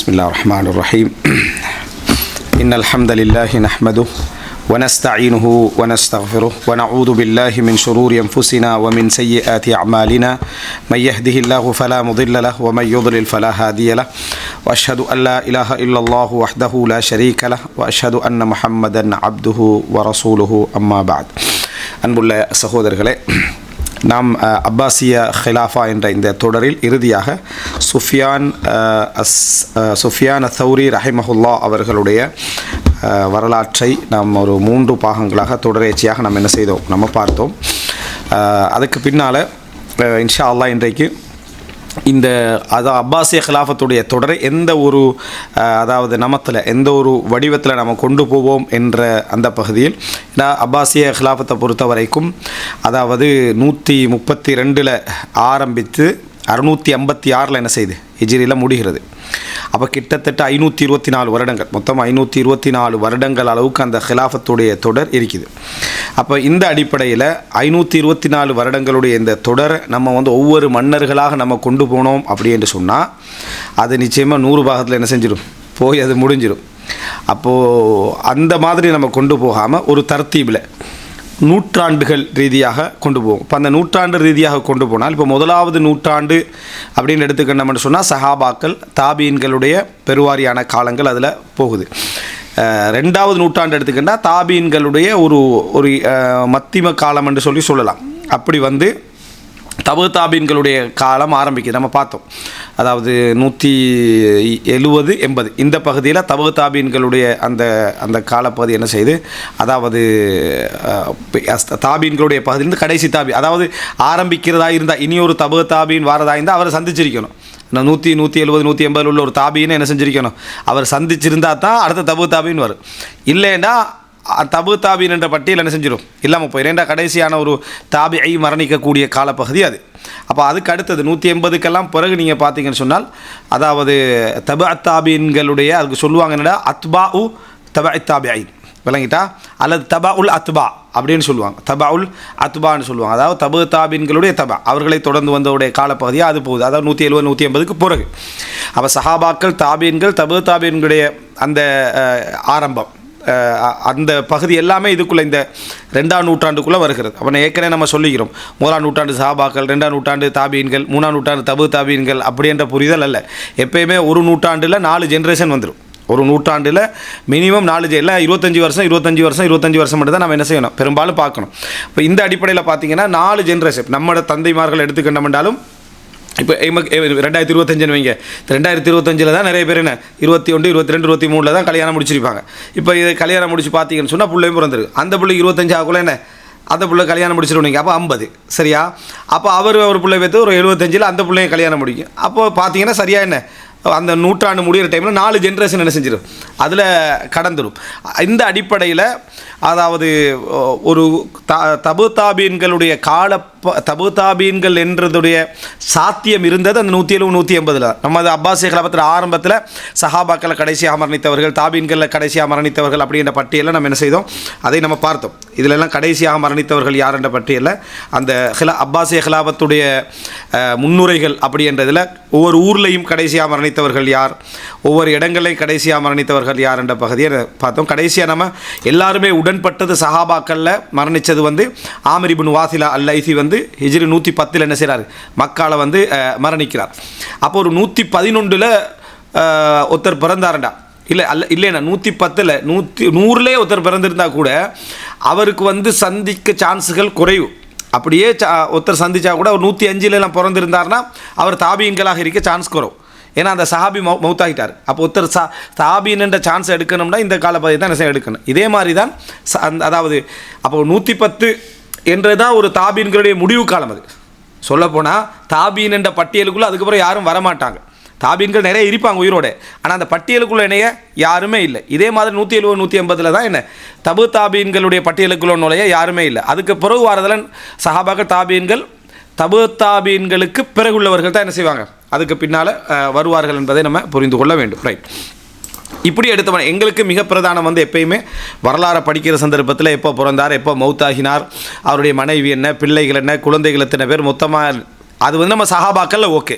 بسم الله الرحمن الرحيم إن الحمد لله نحمده ونستعينه ونستغفره ونعوذ بالله من شرور أنفسنا ومن سيئات أعمالنا من يهده الله فلا مضل له ومن يضلل فلا هادي له وأشهد أن لا إله إلا الله وحده لا شريك له وأشهد أن محمدا عبده ورسوله أما بعد அன்புள்ள சகோதரர்களே, நாம் அப்பாசிய ஹிலாஃபா என்ற இந்த தொடரில் இறுதியாக சுஃபியான் தௌரி ரஹிமஹுல்லா அவர்களுடைய வரலாற்றை நாம் ஒரு 3 பாகங்களாக தொடரேச்சியாக நாம் என்ன செய்தோம், நம்ம பார்த்தோம். அதுக்கு பின்னால் இன்ஷா அல்லாஹ் இன்றைக்கு இந்த அப்பாசிய ஹிலாஃபத்துடைய தொடரை எந்த ஒரு நமத்தில் எந்த ஒரு வடிவத்தில் நம்ம கொண்டு போவோம் என்ற அந்த பகுதியில் அப்பாசிய ஹிலாஃபத்தை பொறுத்த வரைக்கும் 132 ஆரம்பித்து 656 என்ன செய்யுது, ஹிஜ்ரியில் முடிகிறது. அப்போ கிட்டத்தட்ட 524 வருடங்கள், மொத்தம் 524 வருடங்கள் அளவுக்கு அந்த ஹிலாஃபத்துடைய தொடர் இருக்குது. அப்போ இந்த அடிப்படையில் 524 வருடங்களுடைய இந்த தொடர் நம்ம ஒவ்வொரு மன்னர்களாக நம்ம கொண்டு போனோம் அப்படி என்று சொன்னால் அது நிச்சயமாக 100 பாகத்தில் என்ன செஞ்சிடும், போய் அது முடிஞ்சிடும். அப்போது அந்த மாதிரி நம்ம கொண்டு போகாமல் ஒரு தர்த்தீபில் நூற்றாண்டுகள் ரீதியாக கொண்டு போவோம். இப்போ அந்த நூற்றாண்டு ரீதியாக கொண்டு போனால் இப்போ முதலாவது நூற்றாண்டு அப்படின்னு எடுத்துக்கணும்னு சொன்னால் சஹாபாக்கள் தாபீன்களுடைய பெருவாரியான காலங்கள் அதில் போகுது. 2வது நூற்றாண்டு எடுத்துக்கிட்டால் தாபீன்களுடைய ஒரு மத்திம காலம் என்று சொல்லலாம். அப்படி தபு தாபீன்களுடைய காலம் ஆரம்பிக்குது. நம்ம பார்த்தோம், அதாவது 170 80 இந்த பகுதியில் தபு தாபீன்களுடைய அந்த காலப்பகுதி என்ன செய்யுது, அதாவது தாபீன்களுடைய பகுதியிலிருந்து கடைசி தாபீன், அதாவது ஆரம்பிக்கிறதா இருந்தால் இனி ஒரு தபு தாபீன் வாரதா இருந்தால் அவரை சந்திச்சிருக்கணும். 170 180 உள்ள ஒரு தாபீனை என்ன செஞ்சிருக்கணும், அவர் சந்திச்சிருந்தா தான் அடுத்த தபு தாபீன் வரும். இல்லைன்னா தபு தாபீன் என்ற பட்டியல் என்ன செஞ்சிடும், இல்லாமல் போய் ரெண்டா கடைசியான ஒரு தாபியை மரணிக்கக்கூடிய காலப்பகுதி அது. அப்போ அதுக்கு அடுத்தது 180க்கெல்லாம் பிறகு நீங்கள் பார்த்தீங்கன்னு சொன்னால், அதாவது தபு தாபீன்களுடைய அதுக்கு சொல்லுவாங்க என்னடா அத்பா தப தாபிஐ, விளங்கிட்டா, அல்லது தபா உல் அத்பா அப்படின்னு சொல்லுவாங்க. தபா உல் அத்பான்னு சொல்லுவாங்க. அதாவது தபு தாபீன்களுடைய தபா அவர்களை தொடர்ந்து வந்தவுடைய காலப்பகுதியாக அது போகுது. அதாவது 170 180க்கு பிறகு. அப்போ சஹாபாக்கள் தாபீன்கள் தபு தாபீன்களுடைய அந்த ஆரம்பம் அந்த பகுதி எல்லாமே இதுக்குள்ளே இந்த 2ஆம் நூற்றாண்டுக்குள்ளே வருகிறது. அப்போ ஏற்கனவே நம்ம சொல்லிக்கிறோம், 1ஆம் நூற்றாண்டு சஹாபாக்கள், 2ஆம் நூற்றாண்டு தாபீன்கள், 3ஆம் நூற்றாண்டு தபு தாபீன்கள் அப்படின்ற புரிதல் அல்ல. எப்பயுமே ஒரு நூற்றாண்டில் 4 ஜென்ரேஷன் வந்துடும். ஒரு நூற்றாண்டில் மினிமம் 4 எல்லாம் 25 வருஷம் மட்டும் தான் நம்ம என்ன செய்யணும், பெரும்பாலும் பார்க்கணும். இப்போ இந்த அடிப்படையில் பார்த்தீங்கன்னா 4 ஜென்ரேஷன் நம்மளோட தந்தைமார்கள் எடுத்துக்கிட்டோம்னாலும் இப்போ 2025 வைங்க, 2025 தான் நிறைய பேர் என்ன 21 22 23 தான் கல்யாணம் முடிச்சிருப்பாங்க. இப்போ இதை கல்யாணம் முடிச்சு பார்த்தீங்கன்னு சொன்னால் பிள்ளையும் பிறந்திருக்கு. அந்த பிள்ளை 25 ஆகுள்ள என்ன அந்த பிள்ளை கல்யாணம் முடிச்சிருவீங்க. அப்போ 50 சரியா. அப்போ ஒரு பிள்ளை வைத்து ஒரு 75 அந்த பிள்ளையும் கல்யாணம் முடிக்கும். அப்போ பார்த்தீங்கன்னா சரியா என்ன அந்த நூற்றாண்டு முடிகிற டைமில் 4 ஜென்ரேஷன் என்ன செஞ்சிடும், அதில் கடந்துடும். இந்த அடிப்படையில் அதாவது ஒரு தபு தாபீன்களுடைய தபு தாபீன்கள் என்றதுடைய சாத்தியம் இருந்தது அந்த 170 180 நம்ம அது அப்பாசிய கலாபத்தில் ஆரம்பத்தில் சஹாபாக்களை கடைசியாக மரணித்தவர்கள், தாபீன்களில் கடைசியாக மரணித்தவர்கள் அப்படின்ற பட்டியலில் நம்ம என்ன செய்தோம், அதை நம்ம பார்த்தோம். இதிலெல்லாம் கடைசியாக மரணித்தவர்கள் யார் என்ற பட்டியலில் அந்த அப்பாசிய கலாபத்துடைய முன்னுரைகள் அப்படின்றதில் ஒவ்வொரு ஊர்லேயும் கடைசியாக மரணித்தவர்கள் யார், ஒவ்வொரு இடங்களையும் கடைசியாக மரணித்தவர்கள் யார் என்ற பகுதியை பார்த்தோம். கடைசியாக நம்ம எல்லாருமே உடன்பட்டது சஹாபாக்களில் மரணித்தது ஆமிர் இப்னு வாசிலா அல்-லைசி ஹிஜ்ரி 110 என்ன செய்கிறார், மக்கால மரணிக்கிறார். அப்போ ஒரு 111 ஒருத்தர் பிறந்தாருண்டா, இல்லைண்ணா 110 100 ஒருத்தர் பிறந்திருந்தா கூட அவருக்கு சந்திக்க சான்ஸுகள் குறைவு. அப்படியே ஒருத்தர் சந்திச்சா கூட ஒரு 105 பிறந்திருந்தார்னா அவர் தாபீன்களாக இருக்க சான்ஸ் குறைவு. ஏன்னா அந்த சஹாபி மௌத்தாகிட்டார். அப்போ ஒருத்தர் தாபீன் என்ற சான்ஸ் எடுக்கணும்னா இந்த காலப்பகுதி தான் என்ன எடுக்கணும். இதே மாதிரி தான் அதாவது அப்போ 110 என்றது தான் ஒரு தாபீன்களுடைய முடிவு காலம். அது சொல்லப்போனால் தாபீன் என்ற பட்டியலுக்குள்ளே அதுக்கப்புறம் யாரும் வரமாட்டாங்க. தாபீன்கள் நிறைய இருப்பாங்க உயிரோடு, ஆனால் அந்த பட்டியலுக்குள்ளே இணைய யாருமே இல்லை. இதே மாதிரி 170 180 தான் என்ன தபு தாபீன்களுடைய பட்டியலுக்குள்ள நுழைய யாருமே இல்லை. அதுக்கு பிறகு வாரதில் சஹாபாக்கள் தாபீன்கள் தபு தாபீன்களுக்கு பிறகுள்ளவர்கள் தான் என்ன செய்வாங்க, அதுக்கு பின்னால் வருவார்கள் என்பதை நம்ம புரிந்து கொள்ள வேண்டும். ரைட். இப்படி எடுத்தவன் எங்களுக்கு மிக பிரதானம் எப்பயுமே வரலாறு படிக்கிற சந்தர்ப்பத்தில் எப்போ பிறந்தார், எப்போ மௌத்தாகினார், அவருடைய மனைவி என்ன, பிள்ளைகள் என்ன, குழந்தைகள் எத்தனை பேர் மொத்தமாக, அது நம்ம சஹாபாக்களில் ஓகே.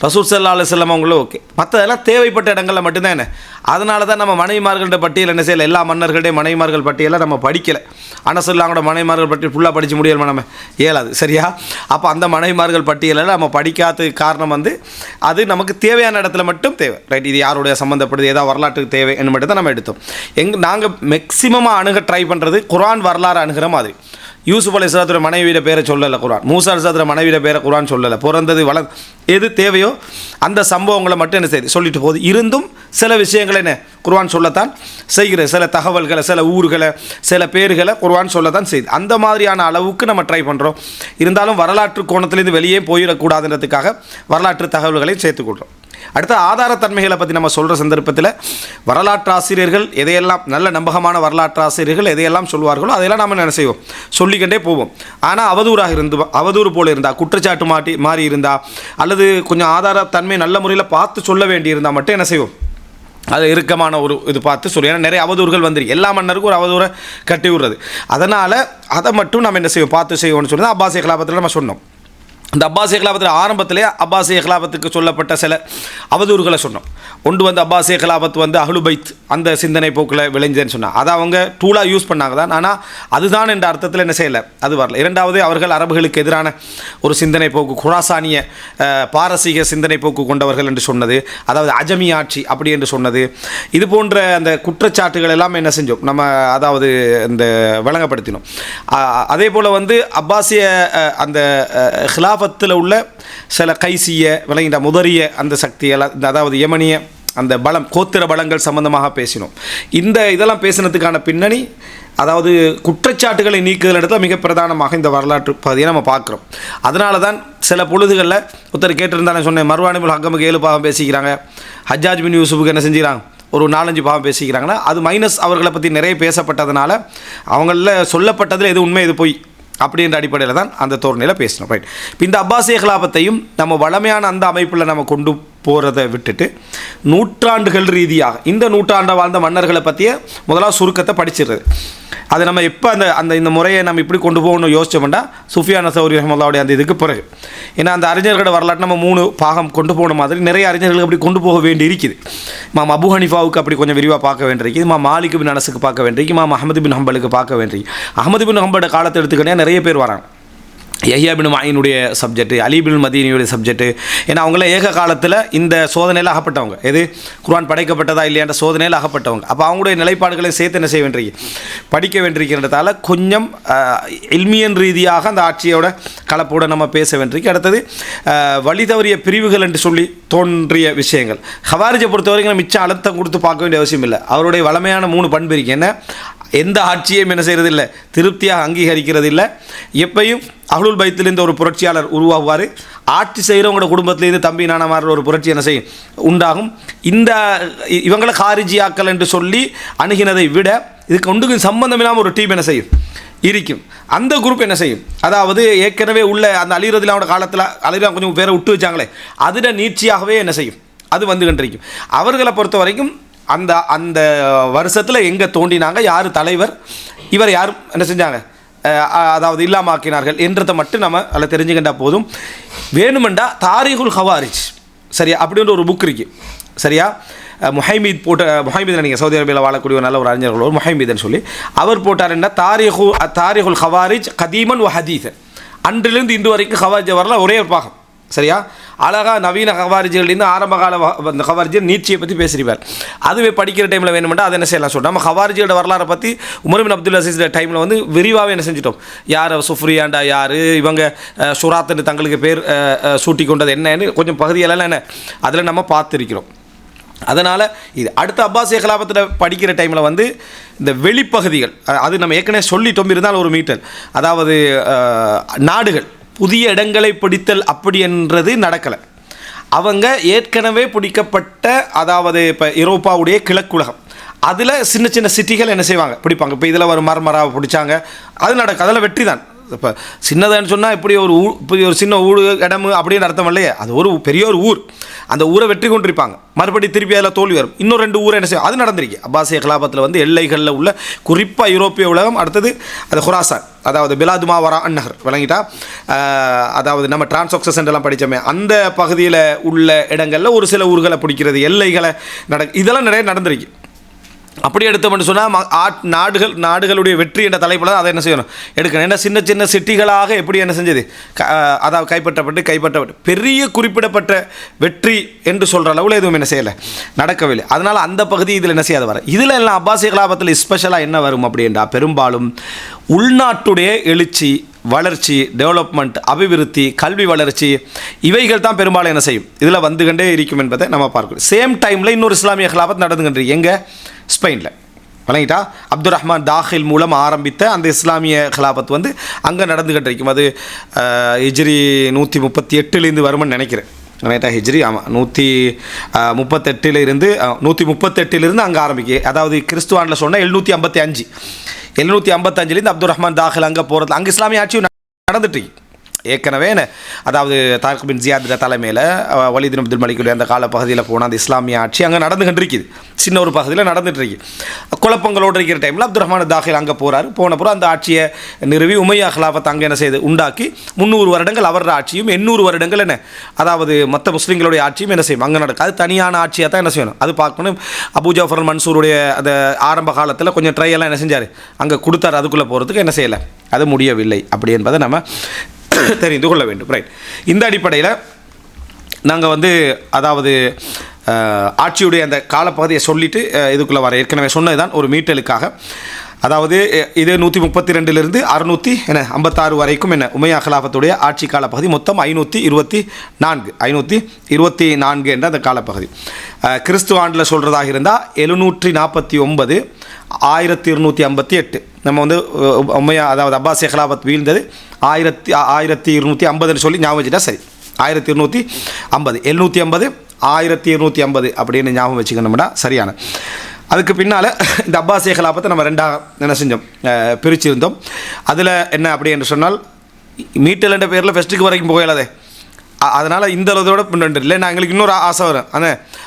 ரசூல் ஸல்லல்லாஹு அலைஹி வஸல்லம் அவங்களும் ஓகே. மற்றதெல்லாம் தேவைப்பட்ட இடங்களில் மட்டும்தான் என்ன. அதனால தான் நம்ம மனைவிமார்கள்ட்ட பட்டியல் என்ன செய்யலை, எல்லா மன்னர்களுடைய மனைவிமார்கள் பட்டியலை நம்ம படிக்கலை. அனஸுல்லாஹோட மனைவிமார்கள் பட்டியல் ஃபுல்லாக படித்து முடியணுமா நம்ம, இயலாது சரியா. அப்போ அந்த மனைவிமார்கள் பட்டியலில் நம்ம படிக்காததுக்கு காரணம் வந்து அது நமக்கு தேவையான இடத்துல மட்டும் தேவை, ரைட். இது யாருடைய சம்மந்தப்படுது, ஏதாவது வரலாற்றுக்கு தேவை என்று மட்டும் தான் நம்ம எடுத்தோம். நாங்கள் மேக்சிமமாக அணுக ட்ரை பண்ணுறது குர்ஆன் வரலாறு அணுகிற மாதிரி. யூசுப் அலைஹிஸ்ஸலாத்துடைய மனைவியோட பேரை சொல்லலை குர்ஆன், மூசா அலைஹிஸ்ஸலாத்துடைய மனைவியோட பேரை குர்ஆன் சொல்லலை. பிறந்தது எது தேவையோ அந்த சம்பவங்களை மட்டும் என்ன செய்யுது சொல்லிட்டு போகுது. இருந்தும் சில விஷயங்களை என்ன குர்ஆன் சொல்லத்தான் செய்கிறது, சில தகவல்களை, சில ஊர்களை, சில பேர்களை குர்ஆன் சொல்லத்தான் செய்யுது. அந்த மாதிரியான அளவுக்கு நம்ம ட்ரை பண்ணுறோம். இருந்தாலும் வரலாற்று கோணத்திலேருந்து வெளியே போயிடக்கூடாதுன்றதுக்காக வரலாற்று தகவல்களையும் சேர்த்துக்கொள்கிறோம். அடுத்த ஆதாரத்தன்மைகளை பற்றி நம்ம சொல்கிற சந்தர்ப்பத்தில் வரலாற்று ஆசிரியர்கள் எதையெல்லாம், நல்ல நம்பகமான வரலாற்று ஆசிரியர்கள் எதையெல்லாம் சொல்வார்களோ அதையெல்லாம் நம்ம என்ன செய்வோம், சொல்லிக்கிட்டே போவோம். ஆனால் அவதூறு போல் இருந்தால், குற்றச்சாட்டு மாறி இருந்தால், அல்லது கொஞ்சம் ஆதாரத்தன்மை நல்ல முறையில் பார்த்து சொல்ல வேண்டி இருந்தால் மட்டும் என்ன செய்வோம், அது இறுக்கமான ஒரு இது பார்த்து சொல்லி. ஏன்னா நிறைய அவதூறுகள் வந்துருக்கு, எல்லா மன்னருக்கும் ஒரு அவதூறை கட்டி விடுறது. அதனால் அதை மட்டும் நம்ம என்ன செய்வோம், பார்த்து செய்வோம்னு சொல்லி தான் அப்பாசிய கலாபத்தில் நம்ம சொன்னோம். இந்த அப்பாசிய கலாபத்தில் ஆரம்பத்திலே அப்பாசிய கலாபத்துக்கு சொல்லப்பட்ட சில அவதூறுகளை சொன்னோம். ஒன்று வந்து அப்பாசிய கலாபத்து வந்து அஹ்லு பைத் அந்த சிந்தனை போக்கில் விளைஞ்சதுன்னு சொன்னாங்க. அதை அவங்க டூலாக யூஸ் பண்ணாங்க தான், ஆனால் அதுதான் என்ற அர்த்தத்தில் என்ன செய்யலை, அது வரல. இரண்டாவது, அவர்கள் அரபுகளுக்கு எதிரான ஒரு சிந்தனை போக்கு, குராசானிய பாரசீக சிந்தனை போக்கு கொண்டவர்கள் என்று சொன்னது, அதாவது அஜமி ஆட்சி அப்படி என்று சொன்னது, இது போன்ற அந்த குற்றச்சாட்டுகள் எல்லாம் என்ன செஞ்சோம் நம்ம, அதாவது இந்த விளங்கப்படுத்தினோம். அதே போல் வந்து அப்பாசிய அந்த ஹிலாஃபத்தில் உள்ள சில கைசிய விளங்கிட்ட முதரிய அந்த சக்தியெல்லாம், அதாவது யமனிய அந்த பலம், கோத்திர பலங்கள் சம்பந்தமாக பேசினோம். இதெல்லாம் பேசினதுக்கான பின்னணி, அதாவது குற்றச்சாட்டுகளை நீக்குதல் இடத்துல மிக பிரதானமாக இந்த வரலாற்று பகுதியை நம்ம பார்க்குறோம். அதனால தான் சில பொழுதுகளில் ஒருத்தர் கேட்டிருந்தானே சொன்னேன், மர்வான் இப்னு ஹக்கமுக்கு 7 பாகம் பேசிக்கிறாங்க, ஹஜ்ஜாஜ் பின் யூசுஃபுக்கு என்ன செஞ்சுக்கிறாங்க, ஒரு 4-5 பாகம் பேசிக்கிறாங்கன்னா அது மைனஸ். அவர்களை பற்றி நிறைய பேசப்பட்டதுனால அவங்களில் சொல்லப்பட்டதில் எது உண்மை எது பொய் அப்படின்ற அடிப்படையில் தான் அந்த தோரணையில் பேசணும், ரைட். இப்போ இந்த அப்பாசிய கலாபத்தையும் நம்ம வளமையான அந்த அமைப்பில் நம்ம கொண்டு போகிறத விட்டுட்டு நூற்றாண்டுகள் ரீதியாக இந்த நூற்றாண்டை வாழ்ந்த மன்னர்களை பற்றிய முதலாவது சுருக்கத்தை படிச்சிடுறது. அதை நம்ம எப்போ இந்த முறையை நம்ம இப்படி கொண்டு போகணும்னு யோசிச்சோம்னா சுஃபியான் சௌரி ரஹ்மத்துல்லாஹி அந்த இதுக்கு பிறகு. ஏன்னா அந்த அறிஞர்களோட வரலாற்று நம்ம 3 பாகம் கொண்டு போன மாதிரி நிறைய அறிஞர்களுக்கு அப்படி கொண்டு போக வேண்டி இருக்குது. இமாம் அபு ஹனீஃபாவுக்கு அப்படி கொஞ்சம் விரிவாக பார்க்க வேண்டியிருக்குது, இமாம் மாலிக் பின் அனஸுக்கு பார்க்க வேண்டியிருக்கு, இமாம் அஹ்மது பின் ஹம்பலுக்கு பார்க்க வேண்டியிருக்கு. அஹ்மது பின் ஹம்பலோட காலத்தை எடுத்துக்கிட்டே நிறைய பேர் வராங்க. யஹ்யா பின் மாயினுடைய சப்ஜெக்ட், அலி பின் மதீனியுடைய சப்ஜெக்ட். ஏன்னா அவங்களாம் ஏக காலத்தில் இந்த சோதனையில் அகப்பட்டவங்க, எது குர்ஆன் படைக்கப்பட்டதா இல்லையான்ற சோதனையில் அகப்பட்டவங்க. அப்போ அவங்களுடைய நிலைப்பாடுகளை சேர்த்து என்ன செய்ய வேண்டியிருக்கு, படிக்க வேண்டியிருக்கிறதால கொஞ்சம் இல்மியன் ரீதியாக அந்த ஆட்சியோட கலப்போடு நம்ம பேச வேண்டியிருக்கு. அடுத்தது வழி தவறிய பிரிவுகள் என்று சொல்லி தோன்றிய விஷயங்கள். ஹவாரிஜை பொறுத்த வரைக்கும் மிச்சம் அழுத்தம் கொடுத்து பார்க்க வேண்டிய அவசியம் இல்லை. அவருடைய வளமையான 3 பண்பு இருக்குது. என்ன, எந்த ஆட்சியையும் என்ன செய்கிறது இல்லை, திருப்தியாக அங்கீகரிக்கிறது இல்லை. எப்பையும் அஹ்லுல் பைத்திலிருந்து ஒரு புரட்சியாளர் உருவாகுவார், ஆட்சி செய்கிறவங்களோட குடும்பத்திலேருந்து தம்பி நானமாரில் ஒரு புரட்சி என்ன செய்யும் உண்டாகும். இவங்களை காரிஜியாக்கள் என்று சொல்லி அணுகினதை விட இதுக்கு ஒன்றுக்கு சம்பந்தம் இல்லாமல் ஒரு டீம் என்ன செய்யும் இருக்கும். அந்த குரூப் என்ன செய்யும், அதாவது ஏற்கனவே உள்ள அந்த அலிரதிலாவோட காலத்தில் அலிரா கொஞ்சம் பேரை விட்டு வச்சாங்களே, அதில் நீட்சியாகவே என்ன செய்யும் அது வந்து கண்டிருக்கும். அவர்களை பொறுத்த வரைக்கும் அந்த அந்த வருஷத்தில் எங்கே தோண்டினாங்க, யார் தலைவர், இவர் யார் என்ன செஞ்சாங்க, அதாவது இல்லாமாக்கினார்கள் என்றதை மட்டும் நம்ம அதில் தெரிஞ்சுக்கிட்டா போதும். வேணுமெண்டா தாரீகுல் ஹவாரிஜ் சரியா அப்படின்ற ஒரு புக் இருக்குது சரியா. முஹைமீத் நீங்கள் சவுதி அரேபியாவில் வாழக்கூடிய நல்ல ஒரு அறிஞர்கள் முஹைமீதன் சொல்லி அவர் போட்டார் என்ன, தாரீகுல் ஹவாரிஜ் கதீமன் வ ஹதீஸன், அன்றிலிருந்து இன்று வரைக்கும் ஹவாரிஜ் வரல ஒரே ஒரு பாகம் சரியா. அழகாக நவீன ஹவாரிஜிகள்லேருந்து ஆரம்பகால அந்த ஹவாரிஜிகள் நீட்சியை பற்றி பேசியிருப்பார். அதுவே படிக்கிற டைமில் வேணுமெண்டா அதை என்ன செய்யலாம் சொல்கிறோம். நம்ம ஹவாரிஜியோட வரலாறை பற்றி உமர் பின் அப்துல் அசீஸ் டைமில் வந்து விரிவாகவே என்ன செஞ்சிட்டோம், யார் சுஃப்ரியாண்டா யார், இவங்க சுராத்துன்னு தங்களுக்கு பேர் சூட்டி கொண்டது என்னன்னு கொஞ்சம் பகுதியெல்லாம் என்ன அதில் நம்ம பார்த்துருக்கிறோம். அதனால் இது அடுத்த அப்பாசிய கலாபத்தில் படிக்கிற டைமில் வந்து இந்த வெளிப்பகுதிகள், அது நம்ம ஏற்கனவே சொல்லிட்டோம், இருந்தாலும் ஒரு மீட்டல், அதாவது நாடுகள் புதிய இடங்களை பிடித்தல் அப்படி என்றது நடக்கலை. அவங்க ஏற்கனவே பிடிக்கப்பட்ட, அதாவது இப்போ ஐரோப்பாவுடைய கிழக்குலகம் அதில் சின்ன சின்ன சிட்டிகள் என்ன செய்வாங்க பிடிப்பாங்க. இப்போ இதில் ஒரு மரமராவை பிடிச்சாங்க, அது நடக்கும், அதெல்லாம் வெற்றி தான். இப்போ சின்னதான்னு சொன்னால் இப்படி ஒரு சின்ன ஊர் இடம் அப்படின்னு அர்த்தம் இல்லையே, அது ஒரு பெரிய ஒரு ஊர், அந்த ஊரை வெற்றி கொண்டிருப்பாங்க, மறுபடி திருப்பி அதில் தோல்வி வரும், இன்னும் 2 ஊரை என்ன செய்யும், அது நடந்திருக்கு. அப்பாசிய கலாபத்தில் வந்து எல்லைகளில் உள்ள குறிப்பாக யூரோப்பிய உலகம், அடுத்தது அது ஹுராசான், அதாவது பிலாதுமா வரா அன்னஹர் விளங்கிட்டா, அதாவது நம்ம டிரான்சாக்சன் எல்லாம் படித்தோமே அந்த பகுதியில் உள்ள இடங்களில் ஒரு சில ஊர்களை பிடிக்கிறது, எல்லைகளை இதெல்லாம் நிறைய நடந்திருக்கு. அப்படி எடுத்தோம்னு சொன்னால் நாடுகளுடைய வெற்றி என்ற தலைப்பில் தான் அதை என்ன செய்யணும் எடுக்கணும். ஏன்னா சின்ன சின்ன சிட்டிகளாக எப்படி என்ன செஞ்சது, அதாவது கைப்பற்றப்பட்டு பெரிய குறிப்பிடப்பட்ட வெற்றி என்று சொல்கிற அளவில் எதுவும் என்ன செய்யலை, நடக்கவில்லை. அதனால் அந்த பகுதி இதில் என்ன செய்யாது வர. இதில் எல்லாம் அப்பாசிய கலாபத்தில் ஸ்பெஷலாக என்ன வரும் அப்படின்றா, பெரும்பாலும் உள்நாட்டுடைய எழுச்சி, வளர்ச்சி, டெவலப்மெண்ட், அபிவிருத்தி, கல்வி வளர்ச்சி, இவைகள் தான் பெரும்பாலும் என்ன செய்யும் இதில் வந்துகண்டே இருக்கும் என்பதை நம்ம பார்க்கணும். சேம் டைமில் இன்னொரு இஸ்லாமிய கலாபத் நடந்துகிட்டு எங்கே, ஸ்பெயினில் வழங்கிட்டா. அப்துல் ரஹ்மான் தாஹில் மூலம் ஆரம்பித்த அந்த இஸ்லாமிய கலாபத் வந்து அங்கே நடந்துகிட்டு இருக்கும். அது ஹிஜ்ரி 138 வரும்னு நினைக்கிறேன். ரைட்டா, ஹிஜ்ரி ஆமாம் 138 அங்கே ஆரம்பிக்க. அதாவது கிறிஸ்துவானில் சொன்னால் 755 அப்துல் ரஹ்மான் தாஹில் அங்கே போகிறது. அங்கே இஸ்லாமிய ஆட்சி நடந்துட்டு ஏற்கனவே. அதாவது தாரிக் பின் ஜியாத் தலைமையில் வலீத் பின் அப்துல் மலிக்குடைய அந்த காலப்பகுதியில் போனால் அந்த இஸ்லாமிய ஆட்சி அங்கே நடந்துகிட்டு இருக்குது. சின்ன ஒரு பகுதியில் நடந்துகிட்டு இருக்கு. குழப்பங்களோடு இருக்கிற டைமில் அப்துல் ரஹ்மான் தாஹில் அங்கே போகிறார். போனப்புறம் அந்த ஆட்சியை நிறுவி உமையா ஹிலாஃபத் அங்கே என்ன செய்து உண்டாக்கி 300 வருடங்கள் அவரோட ஆட்சியும் 800 வருடங்கள் என்ன, அதாவது மற்ற முஸ்லீம்களுடைய ஆட்சியும் என்ன செய்யும் அங்கே நடக்கும். அது தனியான ஆட்சியாக தான் என்ன செய்யணும் அது பார்க்கணும். அபு ஜாஃபர் மன்சூருடைய அந்த ஆரம்ப காலத்தில் கொஞ்சம் ட்ரையெல்லாம் என்ன செஞ்சார், அங்கே கொடுத்தார். அதுக்குள்ளே போகிறதுக்கு என்ன செய்யலை, அது முடியவில்லை. அப்படி என்பதை நம்ம தெரிந்து கொள்ள வேண்டும். ரைட், இந்த அடிப்படையில் நாங்கள் வந்து அதாவது ஆட்சியுடைய அந்த காலப்பகுதியை சொல்லிவிட்டு இதுக்குள்ளே வர ஏற்கனவே சொன்னது தான் ஒரு மீட்டலுக்காக. அதாவது இது 132 656 வரைக்கும் என்ன உமையா கலாபத்துடைய ஆட்சி காலப்பகுதி. மொத்தம் 524 என்ற அந்த காலப்பகுதி. கிறிஸ்துவ ஆண்டில் சொல்கிறதாக இருந்தால் 749 1258. நம்ம வந்து உமையா அதாவது அப்பாசிய கலாபத் வீழ்ந்தது 1250 சொல்லி ஞாபகம் வச்சுட்டா சரி. 1250 750 1250 அப்படின்னு ஞாபகம் வச்சுக்கணும்னா சரியான. அதுக்கு பின்னால் இந்த அப்பாசிய கலாபத்தை நம்ம ரெண்டாக என்ன செஞ்சோம், பிரிச்சிருந்தோம். அதில் என்ன அப்படி என்று சொன்னால் மீட்டல் என்ற பேரில் ஃபெஸ்ட்டுக்கு வரைக்கும் போகலாதே. அதனால் இந்த அளவோட பின்னாடி இல்லை. நான் எங்களுக்கு இன்னொரு ஆசை வரும்.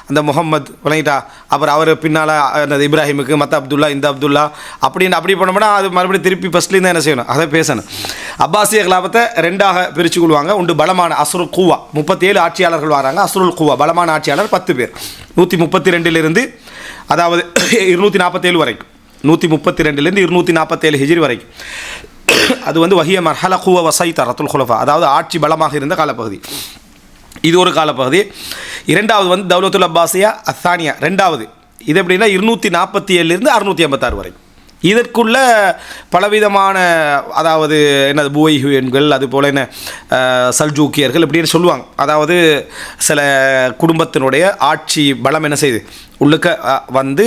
அந்த முகம்மது விளங்கிட்டா, அப்புறம் அவர் பின்னால் அந்த இப்ராஹிமுக்கு மற்ற அப்துல்லா இந்த அப்துல்லா அப்படி பண்ணோம்னா அது மறுபடியும் திருப்பி ஃபஸ்ட்லேருந்து என்ன செய்யணும் அதை பேசணும். அப்பாசிய கலாபத்தை ரெண்டாக பிரித்து கொள்வாங்க. உண்டு பலமான அஸ்ருல் குவா, 37 ஆட்சியாளர்கள் வராங்க. அஸ்ருல் குவா பலமான ஆட்சியாளர் 10 பேர். 132 அதாவது 247 வரைக்கும், 132 247 ஹிஜ்ரி வரைக்கும். அது வந்து வஹிய மர்ஹல குவ வசைத்தரத்துல் குலஃபா, அதாவது ஆட்சி பலமாக இருந்த காலப்பகுதி. இது ஒரு காலப்பகுதி. இரண்டாவது வந்து தௌலத்துல் அப்பாசியா அத்தானியா, ரெண்டாவது. இது எப்படின்னா 247 656 வரை. இதற்குள்ள பலவிதமான அதாவது என்னது புவைஹுயன்கள், அது போல் என்ன சல்ஜூக்கியர்கள் இப்படின்னு சொல்லுவாங்க. அதாவது சில குடும்பத்தினுடைய ஆட்சி பலம் என்ன செய்யுது உள்ளுக்க வந்து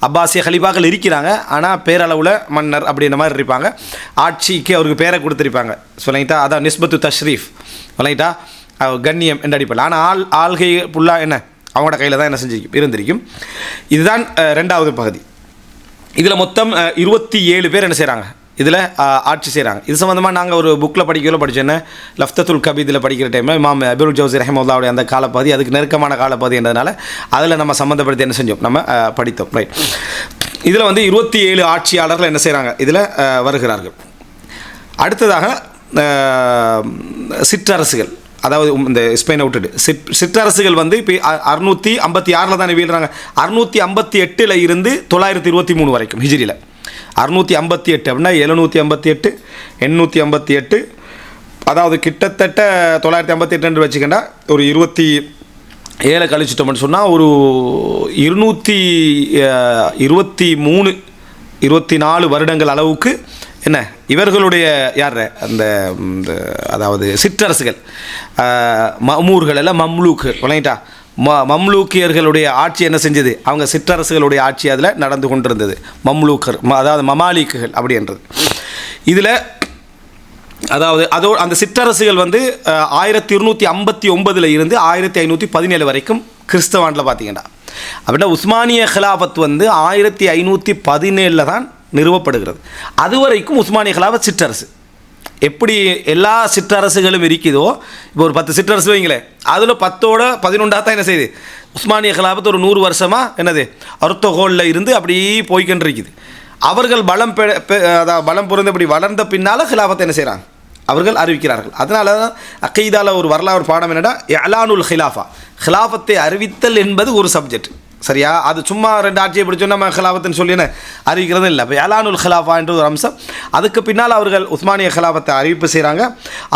அப்பாசிய கலிஃபாக்கள் இருக்கிறாங்க. ஆனால் பேரளவில் மன்னர் அப்படின்ற மாதிரி இருப்பாங்க. ஆட்சிக்கு அவருக்கு பேரை கொடுத்துருப்பாங்க சொல்லிட்டா, அதான் நிஸ்பத்து தஷ்ரீஃப் சொல்லிட்டா, கண்ணியம் என்ற அடிப்படையில். ஆனால் ஆள்கை ஃபுல்லாக என்ன அவங்களோட கையில் தான் என்ன செஞ்சிருக்கும் இருந்திருக்கும். இதுதான் ரெண்டாவது பகுதி. இதில் மொத்தம் 27 பேர் என்ன செய்கிறாங்க இதில் ஆட்சி செய்கிறாங்க. இது சம்மந்தமாக நாங்கள் ஒரு புக்கில் படிச்சோன்னே லஃப்தத்துல் கபீதில் படிக்கிற டைமில் இமாம் இப்னு ஜௌஸி ரஹிமஹுல்லாஹுடைய அந்த காலப்பகுதி அதுக்கு நெருக்கமான காலப்பகுதி என்றதுனால அதில் நம்ம சம்மந்தப்படுத்தி என்ன செஞ்சோம் நம்ம படித்தோம். ரைட், இதில் வந்து 27 ஆட்சியாளர்கள் என்ன செய்கிறாங்க இதில் வருகிறார்கள். அடுத்ததாக சிற்றரசுகள், அதாவது இந்த ஸ்பெயினை விட்டுட்டு சிற்றரசுகள் வந்து இப்போ 656 தானே வீழ்கிறாங்க. 658 இருந்து 923 வரைக்கும் ஹிஜ்ரியில் 658 அப்படின்னா 758 858, அதாவது கிட்டத்தட்ட 958 வச்சுக்கண்டா ஒரு 27 கழிச்சிட்டோம்னு சொன்னால் ஒரு 223 24 வருடங்கள் அளவுக்கு என்ன இவர்களுடைய யார் அந்த அதாவது சிற்றரசுகள் மமூர்கள் எல்லாம் மம்லூக்குகள் விளங்கிட்டா, மம்லூக்கியர்களுடைய ஆட்சி என்ன செஞ்சது, அவங்க சிற்றரசுகளுடைய ஆட்சி அதில் நடந்து கொண்டிருந்தது. மம்லூக்கர் அதாவது மமாலிக்குகள் அப்படின்றது. இதில் அதாவது அந்த சிற்றரசுகள் வந்து 1259 இருந்து 1517 வரைக்கும் கிறிஸ்தவாண்டில் பார்த்தீங்கன்னா. அப்படின்னா உஸ்மானிய ஹிலாஃபத் வந்து 1517 தான் நிறுவப்படுகிறது. அதுவரைக்கும் உஸ்மானிய ஹிலாஃபத் சிற்றரசு. எப்படி எல்லா சிற்றரசுகளும் இருக்குதோ, இப்போ ஒரு 10 சிற்றரசு வைங்களேன், அதில் 10ஓட 11 தான் என்ன செய்யுது உஸ்மானிய ஹிலாஃபத் ஒரு 100 வருஷமாக என்னது அர்த்தகோலில் இருந்து அப்படியே போய்கிட்டு இருக்குது. அவர்கள் அதாவது பலம் பொருந்தபடி வளர்ந்த பின்னால் ஹிலாஃபத்தை என்ன செய்கிறாங்க, அவர்கள் அறிவிக்கிறார்கள். அதனால தான் அக்கீதாவில் ஒரு வரலாறு பாடம் என்னடா இஅலானுல் ஹிலாஃபா, ஹிலாஃபத்தை அறிவித்தல் என்பது ஒரு சப்ஜெக்ட். சரியா, அது சும்மா ரெண்டு ஆட்சியை பிடிச்சோம் நம்ம ஹிலாஃபத்துன்னு சொல்லி என்ன அறிவிக்கிறதும் இல்லை. இப்போ இஅலானுல் ஹிலாஃபா என்ற ஒரு அம்சம். அதுக்கு பின்னால் அவர்கள் உஸ்மானிய ஹிலாஃபத்தை அறிவிப்பு செய்கிறாங்க.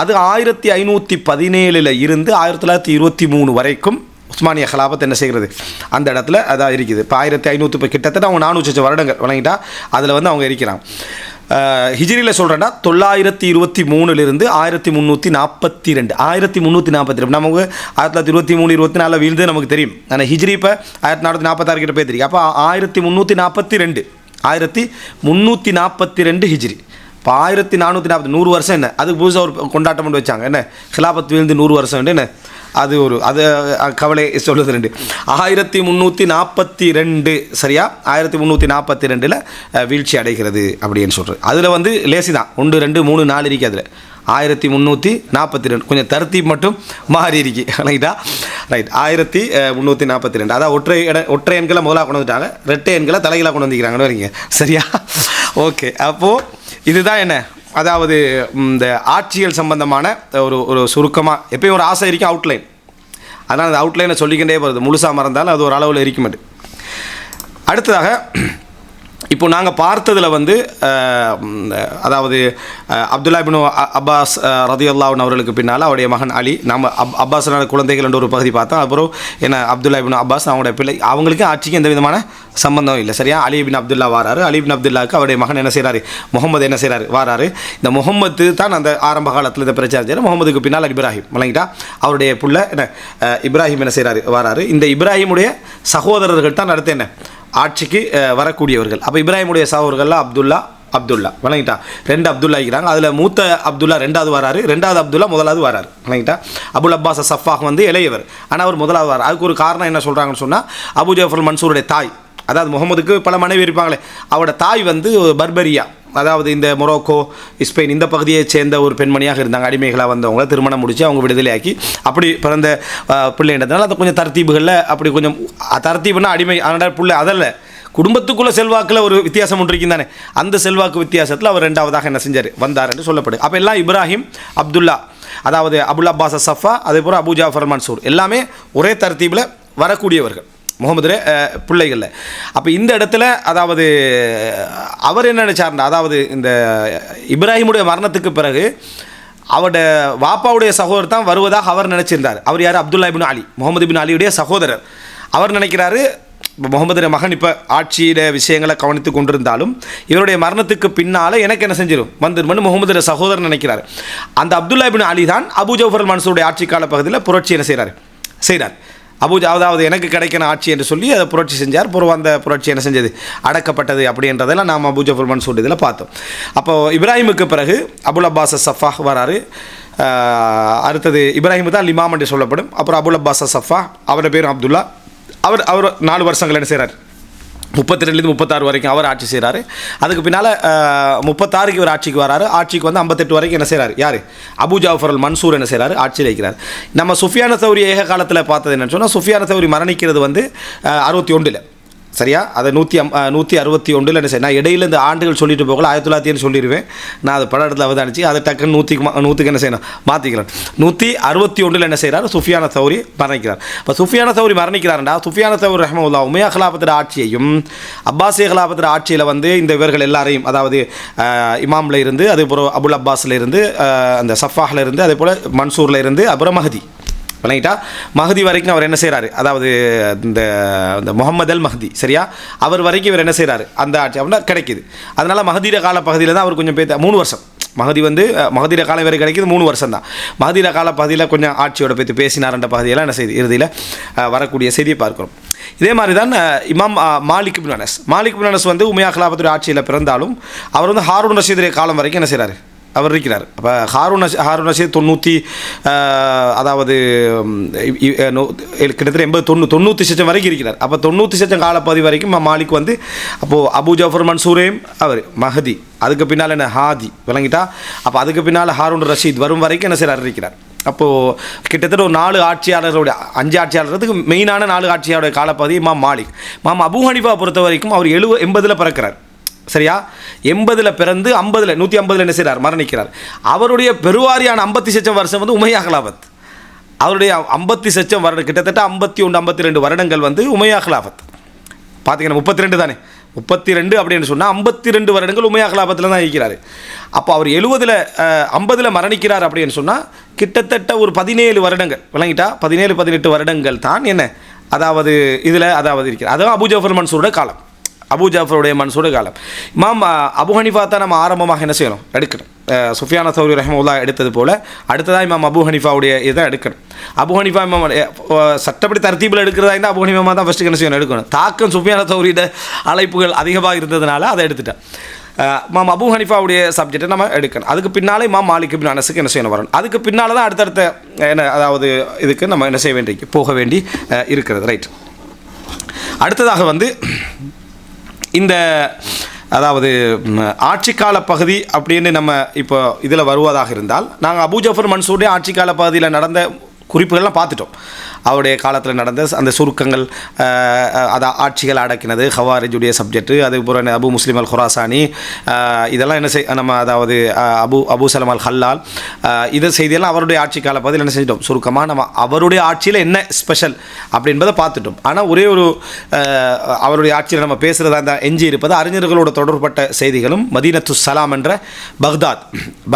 அது 1517 இருந்து 1923 வரைக்கும் உஸ்மானிய ஹிலாஃபத் என்ன செய்கிறது அந்த இடத்துல அதான் இருக்குது. இப்போ 1500 கிட்டத்தட்ட அவங்க 400 வருடங்கள் வழங்கிட்டா அதில் வந்து அவங்க இருக்கிறாங்க. ஹிஜ்ரியில் சொல்கிறேன்னா 923 1342 1342 நமக்கு 1923 24 வீழ்ந்து நமக்கு தெரியும். ஆனால் ஹிஜ்ரி இப்போ 1446 கிட்ட போய் தெரியும். அப்போ 1342 1342 ஹிஜ்ரி. இப்போ 1440 100 வருஷம் என்ன அதுக்கு புதுசாக ஒரு கொண்டாட்டம் கொண்டு வச்சாங்க. என்ன ஹிலாஃபத் வீழ்ந்து 100 வருஷம் என்ன அது ஒரு அது கவலை சொல்லுது. 1342 சரியா 1342 வீழ்ச்சி அடைகிறது அப்படின்னு சொல்கிறது. அதில் வந்து லேசி தான் 1 2 3 4 இருக்கு. அதில் 1342 கொஞ்சம் தர்த்தீப் மட்டும் மாறி இருக்கு ரைட்டா. ரைட் 1342 அதான் ஒற்றை எண்களை முதலாக கொண்டு வந்துட்டாங்க, ரெட்டை எண்களை தலைகளாக கொண்டு வந்துக்கிறாங்கன்னு வரீங்க சரியா. ஓகே, அப்போது இதுதான் என்ன அதாவது இந்த ஆட்சியல் சம்பந்தமான ஒரு சுருக்கமாக எப்பயும் ஒரு ஆசை இருக்கும் அவுட்லைன். அதனால் அந்த அவுட்லைனை சொல்லிக்கிட்டே போகிறது, முழுசாக மறந்தாலும் அது ஒரு அளவில் இருக்க மாட்டேன். அடுத்ததாக இப்போ நாங்கள் பார்த்ததில் வந்து அதாவது அப்துல்லா இப்னு அப்பாஸ் ரதியல்லாஹு அவர்களுக்கு பின்னால் அவருடைய மகன் அலி, நம்ம அப்பாஸோட குழந்தைகள் என்ற ஒரு பகுதி பார்த்தோம். அப்புறம் என்ன அப்துல்லா இப்னு அப்பாஸ் அவங்களுடைய பிள்ளை, அவங்களுக்கு ஆட்சிக்கு எந்த விதமான சம்பந்தம் இல்லை சரியா. அலி பின் அப்துல்லா வாராரு. அலி பின் அப்துல்லாவுக்கு அவருடைய மகன் என்ன செய்கிறாரு, முகமது என்ன செய்கிறாரு வாராரு. இந்த முகமது தான் அந்த ஆரம்ப காலத்தில் இந்த பிரச்சாரம் செய்கிறார். முகமதுக்கு பின்னால் இப்ராஹிம் வழங்கிட்டா அவருடைய புள்ள என்ன இப்ராஹிம் என்ன செய்கிறாரு வாராரு. இந்த இப்ராஹிமுடைய சகோதரர்கள் தான் அடுத்து என்ன ஆட்சிக்கு வரக்கூடியவர்கள். அப்போ இப்ராஹிமுடைய சகோதரர்கள்லாம் அப்துல்லா வழங்கிட்டா 2 அப்துல்லா இருக்கிறாங்க. அதில் மூத்த அப்துல்லா 2வது வராரு, 2வது அப்துல்லா 1வது வராரு வழங்கிட்டா. அபுல் அப்பாஸ் சஃபாக் வந்து இளையவர், ஆனால் அவர் 1வது வரார். அதுக்கு ஒரு காரணம் என்ன சொல்கிறாங்கன்னு சொன்னால் அபு ஜஃபர் மன்சூருடைய தாய், அதாவது முகமதுக்கு பல மனைவி இருப்பாங்களே, அவரோட தாய் வந்து பர்பரியா, அதாவது இந்த மொரோக்கோ ஸ்பெயின் இந்த பகுதியை சேர்ந்த ஒரு பெண்மணியாக இருந்தாங்க. அடிமைகளாக வந்தவங்க திருமணம் முடித்து அவங்க விடுதலையாக்கி அப்படி பிறந்த பிள்ளைன்றதுனால அது கொஞ்சம் தரத்தீபுகளில் அப்படி கொஞ்சம் தரத்தீபுன்னா அடிமை அதனால் பிள்ளை அதில் குடும்பத்துக்குள்ளே செல்வாக்கில் ஒரு வித்தியாசம் ஒன்று இருக்கும் தானே, அந்த செல்வாக்கு வித்தியாசத்தில் அவர் 2வதாக என்ன செஞ்சார் வந்தார் என்று சொல்லப்படுது. அப்போ எல்லாம் இப்ராஹிம் அப்துல்லா, அதாவது அபுல் அப்பாஸ் சஃபா, அதே போல் அபு ஜாஃபர் மன்சூர் எல்லாமே ஒரே தரத்தீபில் வரக்கூடியவர்கள் முகமது பிள்ளைகளில். அப்போ இந்த இடத்துல அதாவது அவர் என்ன நினைச்சார்னா, அதாவது இந்த இப்ராஹிமுடைய மரணத்துக்கு பிறகு அவருடைய வாப்பாவுடைய சகோதரர் தான் வருவதாக அவர் நினைச்சிருந்தார். அவர் யார், அப்துல்லா இப்னு அலி, முகமது பின் அலியுடைய சகோதரர். அவர் நினைக்கிறாரு முகமதுடைய மகன் இப்போ ஆட்சியிட விஷயங்களை கவனித்து கொண்டிருந்தாலும் இவருடைய மரணத்துக்கு பின்னால் எனக்கு என்ன செஞ்சிடும் வந்துடும் முகமதுடைய சகோதரர் நினைக்கிறார். அந்த அப்துல்லா இப்னு அலி தான் அபு ஜஃபர் மன்சூருடைய ஆட்சி கால பகுதியில் புரட்சி என்ன செய்கிறார் அதாவது எனக்கு கிடைக்கிற ஆட்சி என்று சொல்லி அதை புரட்சி செஞ்சார். பிறகு அந்த புரட்சி என்ன செஞ்சது அடக்கப்பட்டது அப்படின்றதெல்லாம் நாம் அபு ஜஃபர் மன்சூர் இதில் பார்த்தோம். அப்போது இப்ராஹிமுக்கு பிறகு அபுல் அப்பாஸ் சஃபா வராரு. அடுத்தது இப்ராஹிம் தான் இமாம் என்று சொல்லப்படும். அப்புறம் அபுல் அப்பாஸ் சஃபா, அவருடைய பேர் அப்துல்லா. அவர் 4 வருஷங்கள் என்ன செய்கிறார், 32 36 வரைக்கும் அவர் ஆட்சி செய்கிறாரு. அதுக்கு பின்னால் 36க்கு இவர் ஆட்சிக்கு வராரு. ஆட்சிக்கு வந்து 58 வரைக்கும் என்ன செய்கிறார் யார், அபு ஜாஃபர் அல் மன்சூர் என்ன செய்கிறாரு ஆட்சியில் வைக்கிறார். நம்ம சுஃபியான தௌரி ஏக காலத்தில் பார்த்தது என்னன்னு சொன்னால், சுஃபியான தௌரி மரணிக்கிறது வந்து 61 சரியா. அதை 161 என்ன செய்ய, நான் இடையில இந்த ஆண்டுகள் சொல்லிட்டு போகல, 1900 சொல்லிடுவேன் நான். அது பட இடத்துல அவதானிச்சு அதை டக்குன்னு 100க்கு என்ன செய்யணும் மாற்றிக்கலாம். 161 என்ன செய்கிறார், சுஃபியான தௌரி மரணிக்கிறார். இப்போ சுஃபியான தௌரி மரணிக்கிறார்டா, சுஃபியான தௌரி ரஹ்மத்துல்லாஹ் உமையா ஹிலாஃபத்தின் ஆட்சியையும் அப்பாசிய ஹிலாஃபத்தின் ஆட்சியில் வந்து இந்த இவர்கள் எல்லாரையும், அதாவது இமாமில் இருந்து, அதே போல் அபுல் அப்பாஸில் இருந்து, அந்த சஃபாஹில் இருந்து, அதே போல் மன்சூரில் இருந்து, அப்புறம் மஹதி வணங்கிட்டா மஹதி வரைக்கும் அவர் என்ன செய்கிறாரு, அதாவது இந்த முகமது அல் மஹதி சரியா, அவர் வரைக்கும் இவர் என்ன செய்கிறாரு அந்த ஆட்சி அப்படின்னா கிடைக்கிது. அதனால் மஹதிர கால பகுதியில் தான் அவர் கொஞ்சம் 3 வருஷம் மஹதி வந்து மஹதிர காலம் வரை கிடைக்கிது 3 வருஷம் தான். மஹதிர கால பகுதியில் கொஞ்சம் ஆட்சியோட பற்றி பேசினார்ன்ற பகுதியெல்லாம் என்ன செய்தி இறுதியில் வரக்கூடிய செய்தியை பார்க்குறோம். இதே மாதிரி தான் இமாம் மாலிக் பின் அனஸ் வந்து உமையா ஹிலாஃபத்துடைய ஆட்சியில் பிறந்தாலும் அவர் வந்து ஹாரூன் ரஷீதுடைய காலம் வரைக்கும் என்ன செய்கிறார் அவர் இருக்கிறார். அப்போ ஹாரூன் ரஷீத் 90 அதாவது கிட்டத்தட்ட 90 வரைக்கும் இருக்கிறார். அப்போ 90 காலப்பகுதி வரைக்கும் மாலிக் வந்து அப்போது அபு ஜஃபர் மன்சூரேம் அவர் மஹதி, அதுக்கு பின்னால் என்ன ஹாதி விளங்கிட்டா. அப்போ அதுக்கு பின்னால் ஹாரூன் ரஷீத் வரும் வரைக்கும் என்ன செய்கிறார் இருக்கிறார். அப்போது கிட்டத்தட்ட ஒரு 4 ஆட்சியாளர்களுடைய 5 ஆட்சியாளர்களுக்கு மெயினான 4 ஆட்சியாளருடைய காலப்பகுதி இமாம் மாலிக். அபு ஹனீஃபா பொறுத்த வரைக்கும் அவர் 80 பிறக்கிறார் சரியா? 80 பிறந்து 50 150 என்ன செய்கிறார், மரணிக்கிறார். அவருடைய பெருவாரியான 50 வருஷம் வந்து உமையா ஹிலாஃபத். அவருடைய 50 வருடம், கிட்டத்தட்ட 51 52 வருடங்கள் வந்து உமையா ஹிலாஃபத். பார்த்தீங்கன்னா 32 தானே, 32 அப்படின்னு சொன்னால் 52 வருடங்கள் உமையா ஹிலாஃபத்தில் தான் இருக்கிறார். அப்போ அவர் 50 மரணிக்கிறார் அப்படின்னு சொன்னால் கிட்டத்தட்ட ஒரு 17 வருடங்கள் விளங்கிட்டா, 17 18 வருடங்கள் தான் என்ன, அதாவது இதில் அதாவது இருக்கிறார். அதுவும் அபு ஜஃபர் மன்சூரோட காலம், அபு ஜாஃபருடைய மன்சூரோட காலம். இமாம் அபு ஹனீஃபா தான் நம்ம ஆரம்பமாக என்ன செய்யணும், எடுக்கணும். சுஃபியான் தௌரி ரஹ்மத்துல்லாஹ் எடுத்தது போல் அடுத்ததாக இமாம் அபு ஹனீஃபாவுடைய இதை எடுக்கணும். அபு ஹனீஃபா இமாம் சட்டப்படி தர்த்தீபில் எடுக்கிறதா இருந்தால் அபு ஹனீஃபா தான் ஃபஸ்ட்டு என்ன செய்யணும், எடுக்கணும். தாக்கம் சுஃபியான் தௌரியோட அழைப்புகள் அதிகமாக இருந்ததுனால அதை எடுத்துட்டேன். இமாம் அபு ஹனீஃபாவுடைய சப்ஜெக்டை நம்ம எடுக்கணும். அதுக்கு பின்னாலே இமாம் மாலிக் இப்னு அனஸுக்கு என்ன செய்யணும், வரணும். அதுக்கு பின்னால் தான் அடுத்தடுத்த என்ன, அதாவது இதுக்கு நம்ம என்ன செய்ய வேண்டி போக வேண்டி இருக்கிறது. ரைட். அடுத்ததாக வந்து இந்த அதாவது ஆட்சிக்கால பகுதி அப்படின்னு நம்ம இப்போ இதில் வருவதாக இருந்தால், நாங்கள் அபு ஜஃபர் மன்சூருடைய ஆட்சிக்கால பகுதியில் நடந்த குறிப்புகள்லாம் பார்த்துட்டோம். அவருடைய காலத்தில் நடந்த அந்த சுருக்கங்கள், அதான் ஆட்சிகள் அடக்கினது, ஹவாரிஜுடைய சப்ஜெக்ட், அதுபோல் அபு முஸ்லிம் அல் ஹுராசானி, இதெல்லாம் என்ன நம்ம அதாவது அபு சலம் அல் ஹல்லால், இதை செய்தியெல்லாம் அவருடைய ஆட்சி கால பகுதியில் என்ன செஞ்சிட்டோம், சுருக்கமாக நம்ம அவருடைய ஆட்சியில் என்ன ஸ்பெஷல் அப்படின்றத பார்த்துட்டோம். ஆனால் ஒரே ஒரு அவருடைய ஆட்சியில் நம்ம பேசுகிறதா அந்த எஞ்சி இருப்பது அறிஞர்களோட தொடர்பட்ட செய்திகளும் மதீனத்து சலாம் என்ற